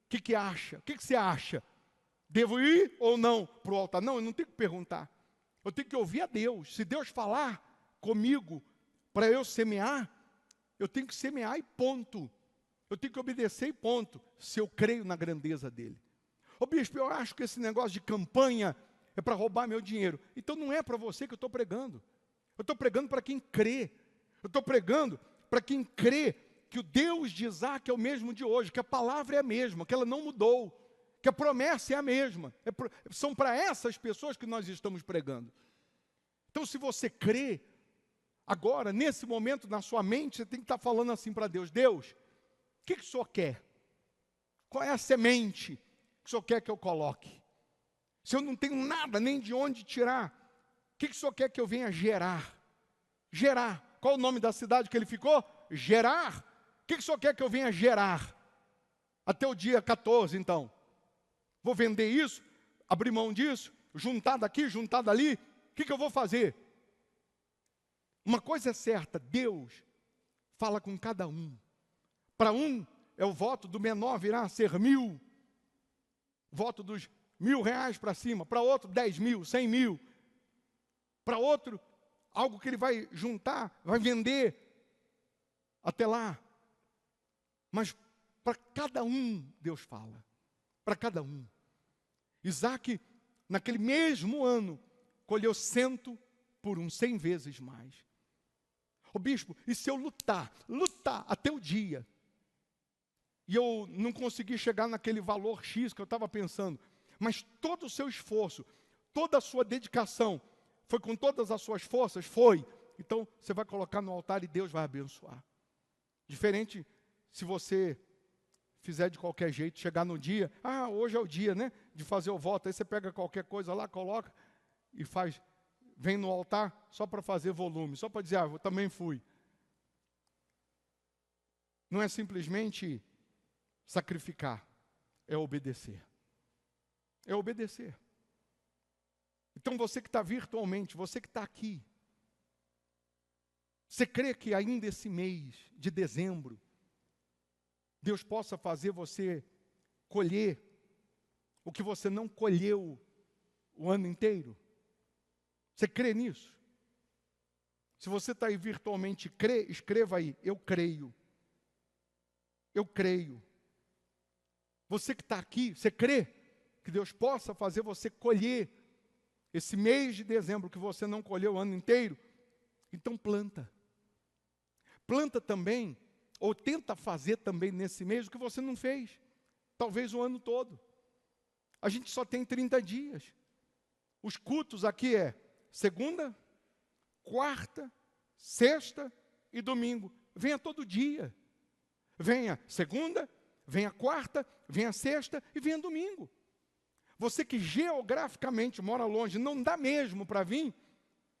S1: O que acha? O que você acha? Devo ir ou não para o altar? Não, eu não tenho que perguntar. Eu tenho que ouvir a Deus. Se Deus falar comigo para eu semear, eu tenho que semear e ponto. Eu tenho que obedecer e ponto. Se eu creio na grandeza dele. Ô bispo, eu acho que esse negócio de campanha é para roubar meu dinheiro. Então não é para você que eu estou pregando. Eu estou pregando para quem crê. Eu estou pregando para quem crê que o Deus de Isaque é o mesmo de hoje, que a palavra é a mesma, que ela não mudou, que a promessa é a mesma. São para essas pessoas que nós estamos pregando. Então se você crê, agora, nesse momento, na sua mente, você tem que estar falando assim para Deus, Deus, o que o Senhor quer? Qual é a semente que o Senhor quer que eu coloque? Se eu não tenho nada, nem de onde tirar, o que o Senhor quer que eu venha gerar? Gerar. Qual o nome da cidade que ele ficou? Gerar. O que o Senhor quer que eu venha gerar? Até o dia 14, então. Vou vender isso, abrir mão disso, juntar daqui, juntar dali. O que eu vou fazer? Uma coisa é certa, Deus fala com cada um. Para um, é o voto do menor virá a ser 1.000. Voto dos R$1.000 para cima. Para outro, 10 mil, 100 mil. Para outro, algo que ele vai juntar, vai vender até lá. Mas para cada um, Deus fala. Para cada um. Isaac, naquele mesmo ano, colheu 100 por 1, 100 vezes mais. Ô bispo, e se eu lutar até o dia, e eu não consegui chegar naquele valor X que eu estava pensando, mas todo o seu esforço, toda a sua dedicação, foi com todas as suas forças? Foi. Então, você vai colocar no altar e Deus vai abençoar. Diferente se você fizer de qualquer jeito, chegar no dia, hoje é o dia, né, de fazer o voto, aí você pega qualquer coisa lá, coloca e faz, vem no altar só para fazer volume, só para dizer, eu também fui. Não é simplesmente sacrificar, é obedecer. É obedecer. Então você que está virtualmente, você que está aqui, você crê que ainda esse mês de dezembro, Deus possa fazer você colher o que você não colheu o ano inteiro? Você crê nisso? Se você está aí virtualmente, crê, escreva aí, eu creio. Eu creio. Você que está aqui, você crê que Deus possa fazer você colher esse mês de dezembro que você não colheu o ano inteiro? Então planta. Planta também, ou tenta fazer também nesse mês o que você não fez. Talvez o ano todo. A gente só tem 30 dias. Os cultos aqui é segunda, quarta, sexta e domingo. Venha todo dia. Venha segunda, venha quarta, venha sexta e venha domingo. Você que geograficamente mora longe, não dá mesmo para vir,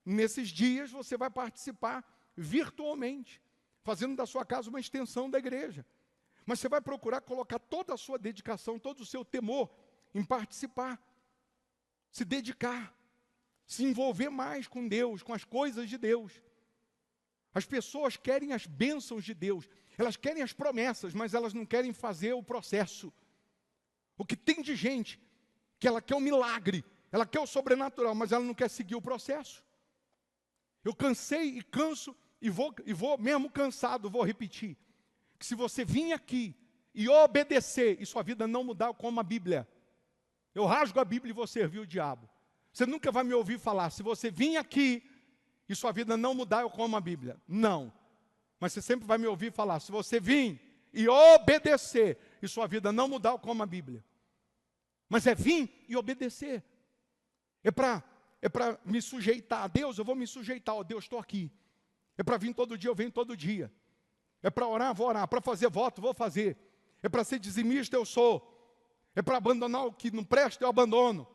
S1: nesses dias você vai participar virtualmente, fazendo da sua casa uma extensão da igreja. Mas você vai procurar colocar toda a sua dedicação, todo o seu temor em participar, se dedicar, se envolver mais com Deus, com as coisas de Deus. As pessoas querem as bênçãos de Deus, elas querem as promessas, mas elas não querem fazer o processo. O que tem de gente que ela quer o milagre, ela quer o sobrenatural, mas ela não quer seguir o processo. Eu cansei e canso, e vou mesmo cansado, vou repetir, que se você vir aqui e obedecer, e sua vida não mudar como a Bíblia, eu rasgo a Bíblia e vou servir o diabo. Você nunca vai me ouvir falar, se você vir aqui e sua vida não mudar, eu como a Bíblia. Não. Mas você sempre vai me ouvir falar, se você vir e obedecer, e sua vida não mudar, eu como a Bíblia. Mas é vir e obedecer. É para me sujeitar a Deus, eu vou me sujeitar. Ó Deus, estou aqui. É para vir todo dia, eu venho todo dia. É para orar, vou orar. Para fazer voto, vou fazer. É para ser dizimista, eu sou. É para abandonar o que não presta, eu abandono.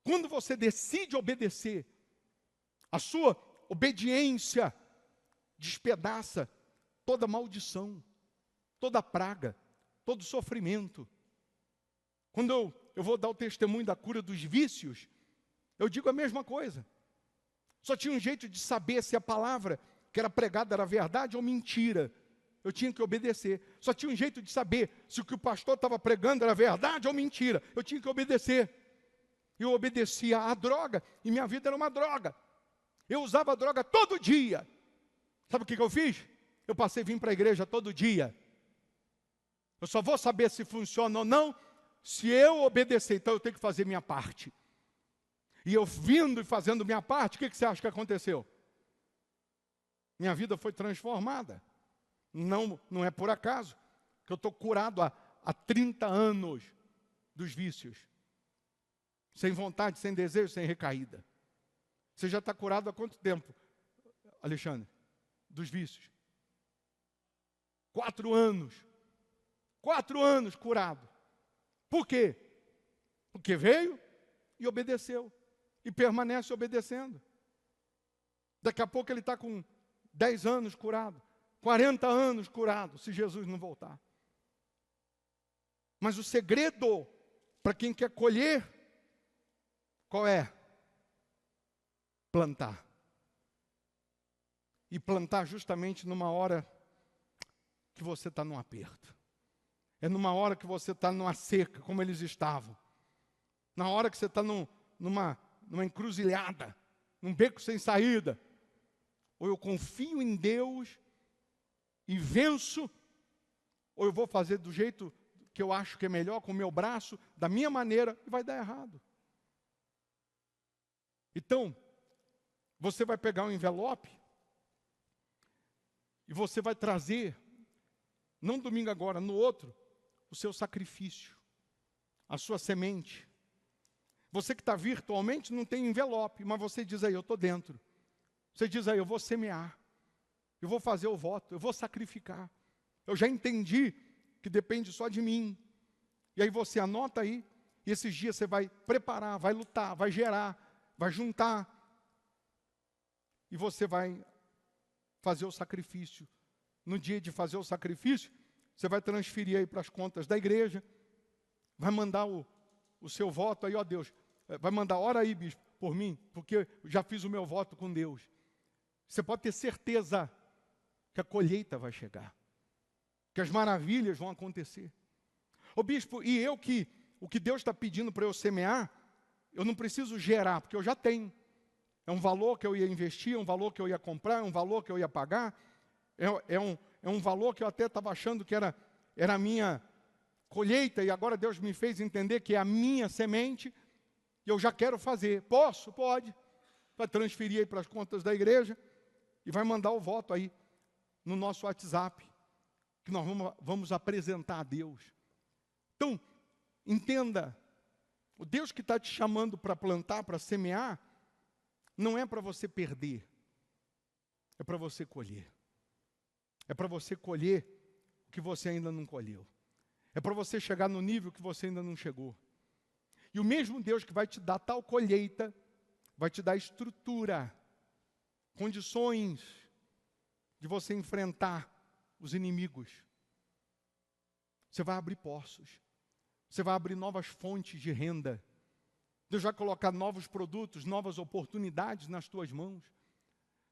S1: Quando você decide obedecer, a sua obediência despedaça toda maldição, toda praga, todo sofrimento. Quando eu vou dar o testemunho da cura dos vícios, eu digo a mesma coisa. Só tinha um jeito de saber se a palavra que era pregada era verdade ou mentira. Eu tinha que obedecer. Só tinha um jeito de saber se o que o pastor estava pregando era verdade ou mentira. Eu tinha que obedecer. Eu obedecia à droga e minha vida era uma droga. Eu usava a droga todo dia. Sabe o que eu fiz? Eu passei a vir para a igreja todo dia. Eu só vou saber se funciona ou não se eu obedecer. Então eu tenho que fazer minha parte. E eu vindo e fazendo minha parte, o que você acha que aconteceu? Minha vida foi transformada. Não é por acaso que eu estou curado há 30 anos dos vícios. Sem vontade, sem desejo, sem recaída. Você já está curado há quanto tempo, Alexandre? Dos vícios? 4 anos. 4 anos curado. Por quê? Porque veio e obedeceu. E permanece obedecendo. Daqui a pouco ele está com 10 anos curado. 40 anos curado, se Jesus não voltar. Mas o segredo para quem quer colher, qual é? Plantar. E plantar justamente numa hora que você está num aperto. É numa hora que você está numa seca, como eles estavam. Na hora que você está numa encruzilhada, num beco sem saída. Ou eu confio em Deus e venço, ou eu vou fazer do jeito que eu acho que é melhor, com o meu braço, da minha maneira, e vai dar errado. Então, você vai pegar um envelope e você vai trazer, não domingo agora, no outro, o seu sacrifício, a sua semente. Você que está virtualmente não tem envelope, mas você diz aí, eu estou dentro. Você diz aí, eu vou semear, eu vou fazer o voto, eu vou sacrificar. Eu já entendi que depende só de mim. E aí você anota aí, e esses dias você vai preparar, vai lutar, vai gerar, vai juntar. E você vai fazer o sacrifício. No dia de fazer o sacrifício, você vai transferir aí para as contas da igreja, vai mandar o seu voto aí, ó Deus, vai mandar, ora aí, bispo, por mim, porque eu já fiz o meu voto com Deus. Você pode ter certeza que a colheita vai chegar, que as maravilhas vão acontecer. Ô bispo, e eu que, o que Deus está pedindo para eu semear, eu não preciso gerar, porque eu já tenho. É um valor que eu ia investir, é um valor que eu ia comprar, é um valor que eu ia pagar, é um valor que eu até estava achando que era a minha colheita, e agora Deus me fez entender que é a minha semente, e eu já quero fazer. Posso? Pode. Vai transferir aí para as contas da igreja, e vai mandar o voto aí, no nosso WhatsApp, que nós vamos apresentar a Deus. Então, entenda, o Deus que está te chamando para plantar, para semear, não é para você perder, é para você colher. É para você colher o que você ainda não colheu. É para você chegar no nível que você ainda não chegou. E o mesmo Deus que vai te dar tal colheita, vai te dar estrutura, condições de você enfrentar os inimigos. Você vai abrir poços. Você vai abrir novas fontes de renda. Deus vai colocar novos produtos, novas oportunidades nas tuas mãos.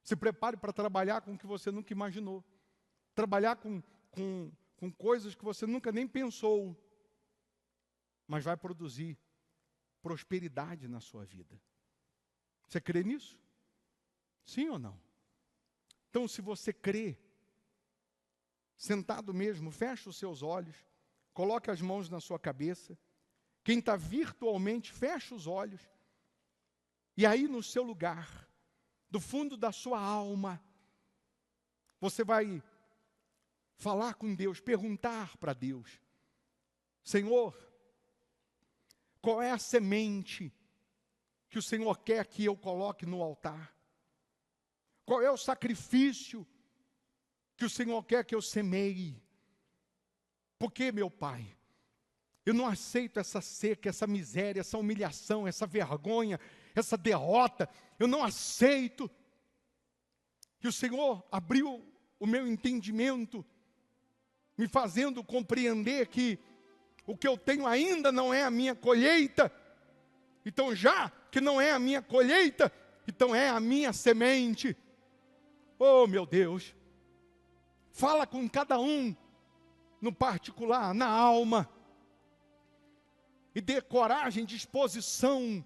S1: Se prepare para trabalhar com o que você nunca imaginou. Trabalhar com coisas que você nunca nem pensou. Mas vai produzir prosperidade na sua vida. Você crê nisso? Sim ou não? Então, se você crê, sentado mesmo, feche os seus olhos, coloque as mãos na sua cabeça. Quem está virtualmente, feche os olhos. E aí no seu lugar, do fundo da sua alma, você vai falar com Deus, perguntar para Deus: Senhor, qual é a semente que o Senhor quer que eu coloque no altar? Qual é o sacrifício que o Senhor quer que eu semeie? Porque, meu Pai, eu não aceito essa seca, essa miséria, essa humilhação, essa vergonha, essa derrota. Eu não aceito. Que o Senhor abriu o meu entendimento, me fazendo compreender que o que eu tenho ainda não é a minha colheita. Então, já que não é a minha colheita, então é a minha semente. Oh, meu Deus, fala com cada um, no particular, na alma, e dê coragem, disposição,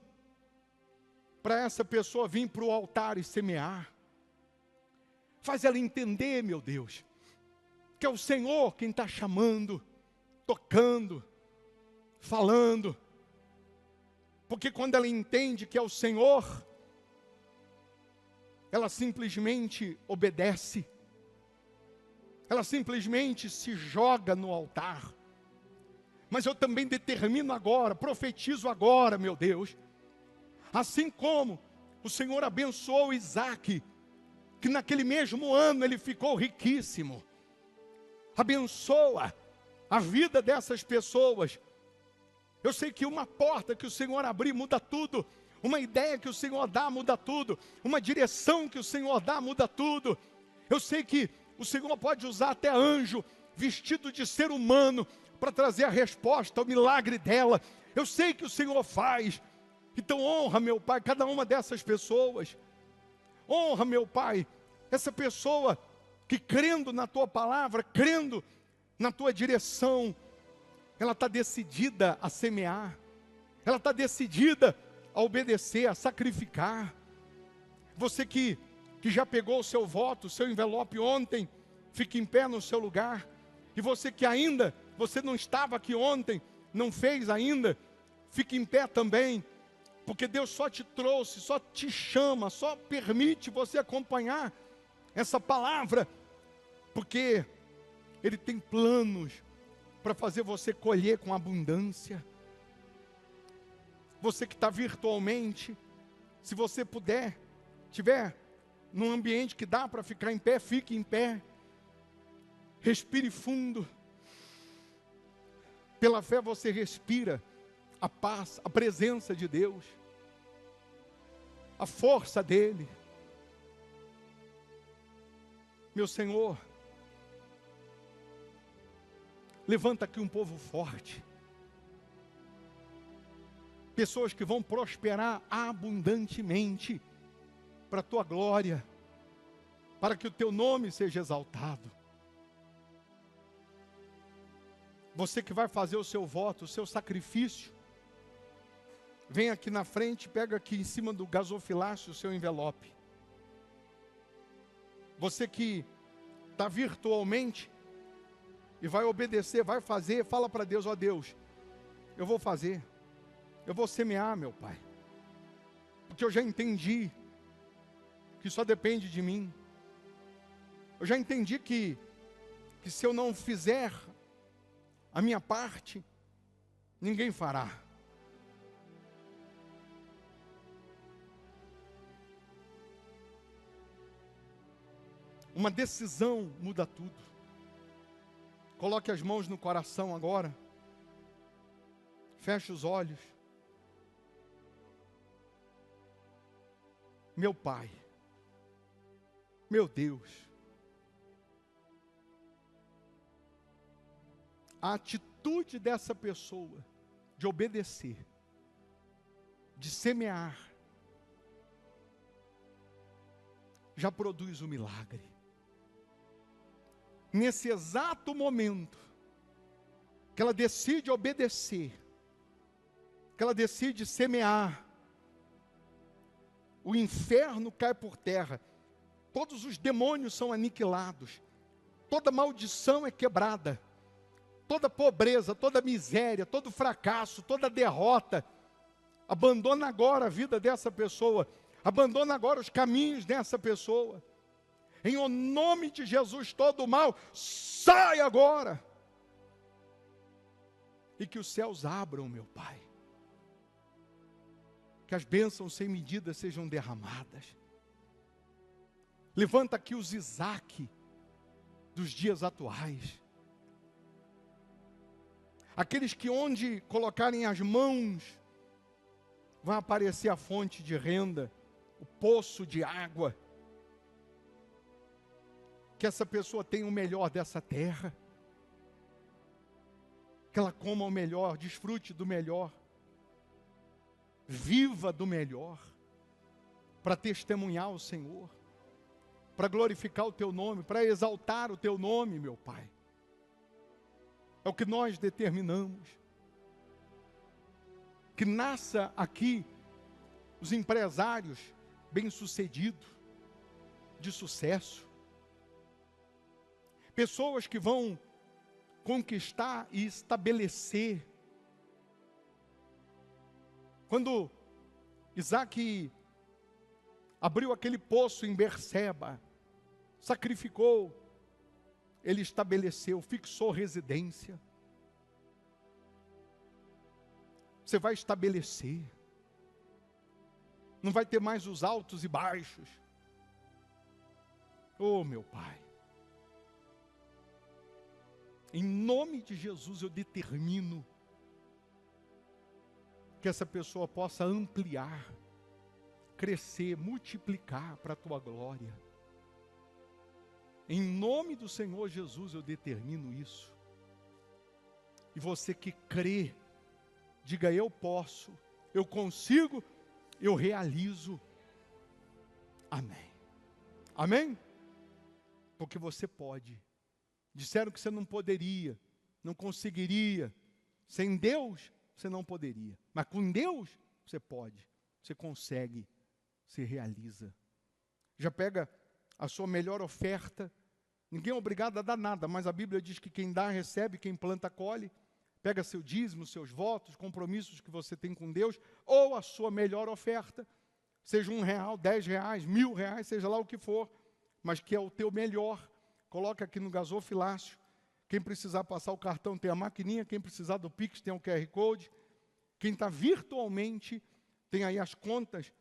S1: para essa pessoa vir para o altar e semear. Faz ela entender, meu Deus, que é o Senhor quem está chamando, tocando, falando. Porque quando ela entende que é o Senhor, ela simplesmente obedece. Ela simplesmente se joga no altar. Mas eu também determino agora, profetizo agora, meu Deus, assim como o Senhor abençoou Isaac, que naquele mesmo ano ele ficou riquíssimo. Abençoa a vida dessas pessoas. Eu sei que uma porta que o Senhor abrir muda tudo. Uma ideia que o Senhor dá muda tudo. Uma direção que o Senhor dá muda tudo. Eu sei que o Senhor pode usar até anjo vestido de ser humano para trazer a resposta ao milagre dela. Eu sei que o Senhor faz. Então honra, meu Pai, cada uma dessas pessoas. Honra, meu Pai, essa pessoa que crendo na Tua palavra, crendo na Tua direção, ela está decidida a semear. Ela está decidida a obedecer, a sacrificar. Você que já pegou o seu voto, o seu envelope ontem, fique em pé no seu lugar. E você que ainda, você não estava aqui ontem, não fez ainda, fique em pé também. Porque Deus só te trouxe, só te chama, só permite você acompanhar essa palavra. Porque Ele tem planos para fazer você colher com abundância. Você que está virtualmente, se você puder, tiver num ambiente que dá para ficar em pé, fique em pé. Respire fundo. Pela fé você respira a paz, a presença de Deus, a força dEle. Meu Senhor, levanta aqui um povo forte. Pessoas que vão prosperar abundantemente para a Tua glória, para que o Teu nome seja exaltado. Você que vai fazer o seu voto, o seu sacrifício, vem aqui na frente, pega aqui em cima do gasofilácio o seu envelope. Você que está virtualmente e vai obedecer, vai fazer, fala para Deus: ó Deus, eu vou fazer, eu vou semear, meu Pai, porque eu já entendi que só depende de mim. Eu já entendi que se eu não fizer a minha parte, ninguém fará. Uma decisão muda tudo. Coloque as mãos no coração agora. Feche os olhos. Meu Pai, meu Deus, a atitude dessa pessoa de obedecer, de semear, já produz um milagre. Nesse exato momento que ela decide obedecer, que ela decide semear, o inferno cai por terra, todos os demônios são aniquilados, toda maldição é quebrada, toda pobreza, toda miséria, todo fracasso, toda derrota. Abandona agora a vida dessa pessoa, abandona agora os caminhos dessa pessoa. Em o nome de Jesus, todo o mal sai agora. E que os céus abram, meu Pai. Que as bênçãos sem medida sejam derramadas. Levanta aqui os Isaac dos dias atuais. Aqueles que onde colocarem as mãos, vai aparecer a fonte de renda, o poço de água. Que essa pessoa tenha o melhor dessa terra. Que ela coma o melhor, desfrute do melhor. Viva do melhor. Para testemunhar o Senhor. Para glorificar o Teu nome, para exaltar o Teu nome, meu Pai. É o que nós determinamos. Que nasça aqui os empresários bem-sucedidos, de sucesso. Pessoas que vão conquistar e estabelecer. Quando Isaac abriu aquele poço em Berseba, sacrificou, ele estabeleceu, fixou residência. Você vai estabelecer. Não vai ter mais os altos e baixos. Oh, meu Pai. Em nome de Jesus eu determino que essa pessoa possa ampliar, crescer, multiplicar para a Tua glória. Em nome do Senhor Jesus eu determino isso. E você que crê, diga: eu posso, eu consigo, eu realizo. Amém. Amém? Porque você pode. Disseram que você não poderia, não conseguiria. Sem Deus, você não poderia. Mas com Deus, você pode, você consegue, você realiza. Já pega a sua melhor oferta. Ninguém é obrigado a dar nada, mas a Bíblia diz que quem dá, recebe, quem planta, colhe. Pega seu dízimo, seus votos, compromissos que você tem com Deus, ou a sua melhor oferta, seja R$1, R$10, R$1.000, seja lá o que for, mas que é o teu melhor. Coloca aqui no gasofilácio. Quem precisar passar o cartão tem a maquininha, quem precisar do Pix tem o QR Code. Quem está virtualmente, tem aí as contas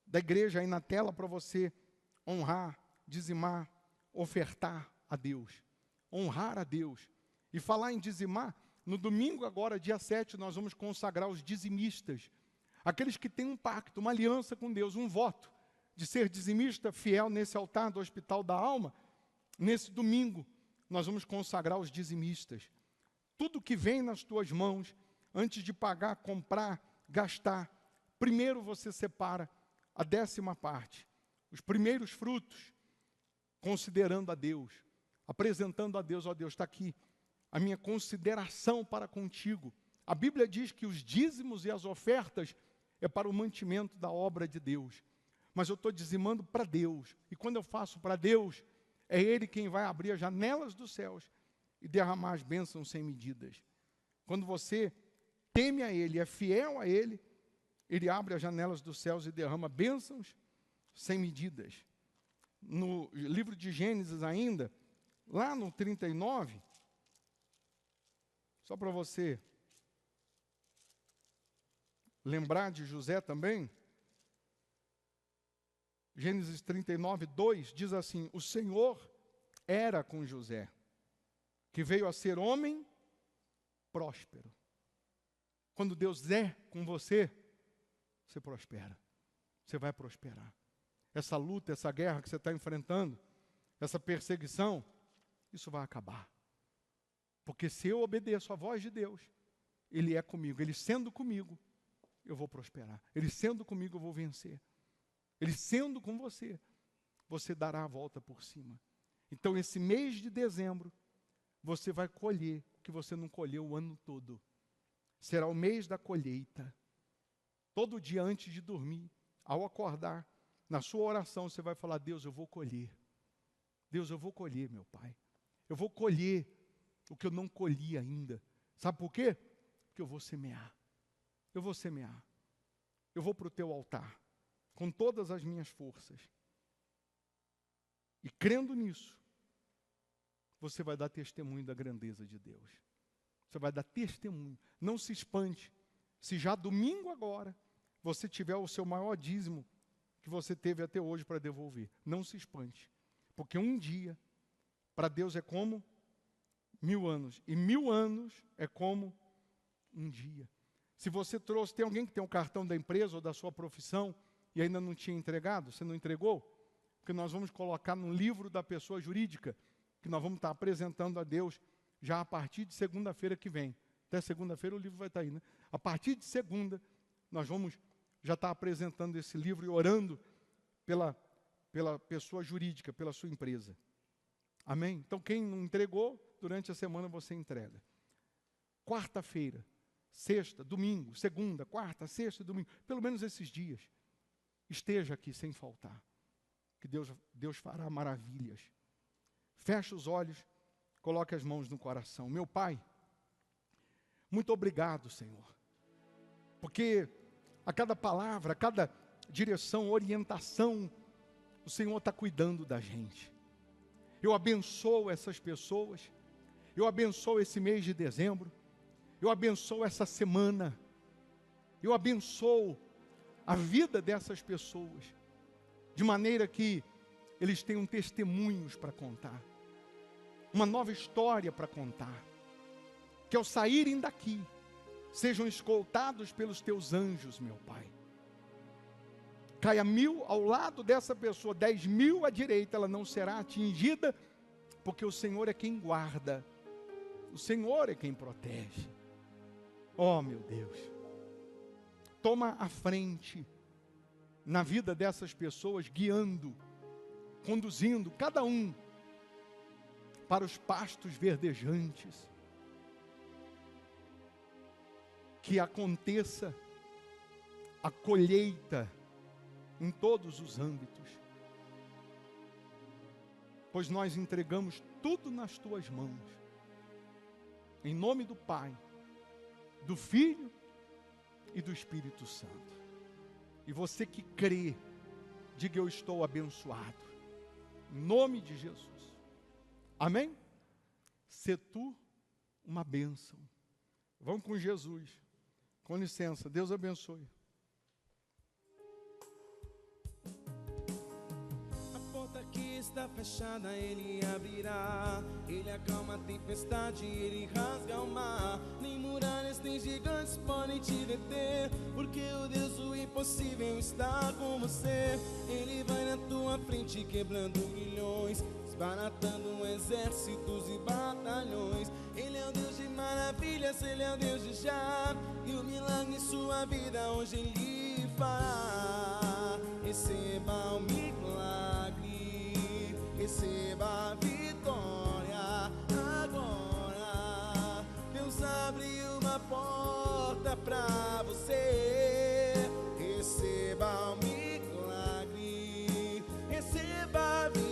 S1: da igreja aí na tela para você honrar, dizimar, ofertar a Deus. Honrar a Deus. E falar em dizimar, no domingo agora, dia 7, nós vamos consagrar os dizimistas. Aqueles que têm um pacto, uma aliança com Deus, um voto de ser dizimista fiel nesse altar do Hospital da Alma. Nesse domingo, nós vamos consagrar os dizimistas. Tudo que vem nas tuas mãos, antes de pagar, comprar, gastar, primeiro você separa a 10ª parte, os primeiros frutos, considerando a Deus, apresentando a Deus, ó Deus, está aqui a minha consideração para contigo. A Bíblia diz que os dízimos e as ofertas é para o mantimento da obra de Deus. Mas eu estou dizimando para Deus. E quando eu faço para Deus, é Ele quem vai abrir as janelas dos céus e derramar as bênçãos sem medidas. Quando você teme a Ele, é fiel a Ele, Ele abre as janelas dos céus e derrama bênçãos sem medidas. No livro de Gênesis ainda, lá no 39, só para você lembrar de José também, Gênesis 39, 2, diz assim: o Senhor era com José, que veio a ser homem próspero. Quando Deus é com você, você prospera. Você vai prosperar. Essa luta, essa guerra que você está enfrentando, essa perseguição, isso vai acabar. Porque se eu obedeço à voz de Deus, Ele é comigo. Ele sendo comigo, eu vou prosperar. Ele sendo comigo, eu vou vencer. Ele sendo com você, você dará a volta por cima. Então, esse mês de dezembro, você vai colher o que você não colheu o ano todo. Será o mês da colheita. Todo dia antes de dormir, ao acordar, na sua oração, você vai falar: Deus, eu vou colher. Deus, eu vou colher, meu Pai. Eu vou colher o que eu não colhi ainda. Sabe por quê? Porque eu vou semear. Eu vou semear. Eu vou para o teu altar, com todas as minhas forças. E crendo nisso, você vai dar testemunho da grandeza de Deus. Você vai dar testemunho. Não se espante se já domingo agora você tiver o seu maior dízimo que você teve até hoje para devolver. Não se espante. Porque um dia, para Deus é como 1000 anos. E 1000 anos é como um dia. Se você trouxe, tem alguém que tem um cartão da empresa ou da sua profissão e ainda não tinha entregado, você não entregou? Porque nós vamos colocar no livro da pessoa jurídica, que nós vamos estar apresentando a Deus já a partir de segunda-feira que vem. Até segunda-feira o livro vai estar aí, né? A partir de segunda, nós vamos já estar apresentando esse livro e orando pela pessoa jurídica, pela sua empresa. Amém? Então, quem não entregou, durante a semana você entrega. Quarta-feira, sexta, domingo, segunda, quarta, sexta e domingo, pelo menos esses dias, esteja aqui sem faltar, que Deus fará maravilhas. Feche os olhos, coloque as mãos no coração. Meu Pai, muito obrigado, Senhor, porque a cada palavra, a cada direção, orientação, o Senhor está cuidando da gente. Eu abençoo essas pessoas, eu abençoo esse mês de dezembro, eu abençoo essa semana, eu abençoo a vida dessas pessoas, de maneira que eles tenham testemunhos para contar, uma nova história para contar, que ao saírem daqui, sejam escoltados pelos teus anjos, meu Pai. Caia 1000 ao lado dessa pessoa, 10.000 à direita, ela não será atingida, porque o Senhor é quem guarda, o Senhor é quem protege. Oh, meu Deus, toma a frente na vida dessas pessoas, guiando, conduzindo cada um para os pastos verdejantes. Que aconteça a colheita em todos os âmbitos. pois nós entregamos tudo nas tuas mãos. Em nome do Pai, do Filho e do Espírito Santo. E você que crê, diga: eu estou abençoado. Em nome de Jesus. Amém? Sê tu uma bênção. Vamos com Jesus. Com licença, Deus abençoe.
S2: Que está fechada, Ele abrirá. Ele acalma a tempestade, Ele rasga o mar. Nem muralhas, nem gigantes podem te deter, porque o Deus do impossível está com você. Ele vai na tua frente quebrando milhões, desbaratando exércitos e batalhões. Ele é o Deus de maravilhas, Ele é o Deus de já. E o milagre em sua vida hoje Ele fará. Receba o milagre, receba a vitória agora. Deus abre uma porta pra você. Receba o milagre, receba a vitória.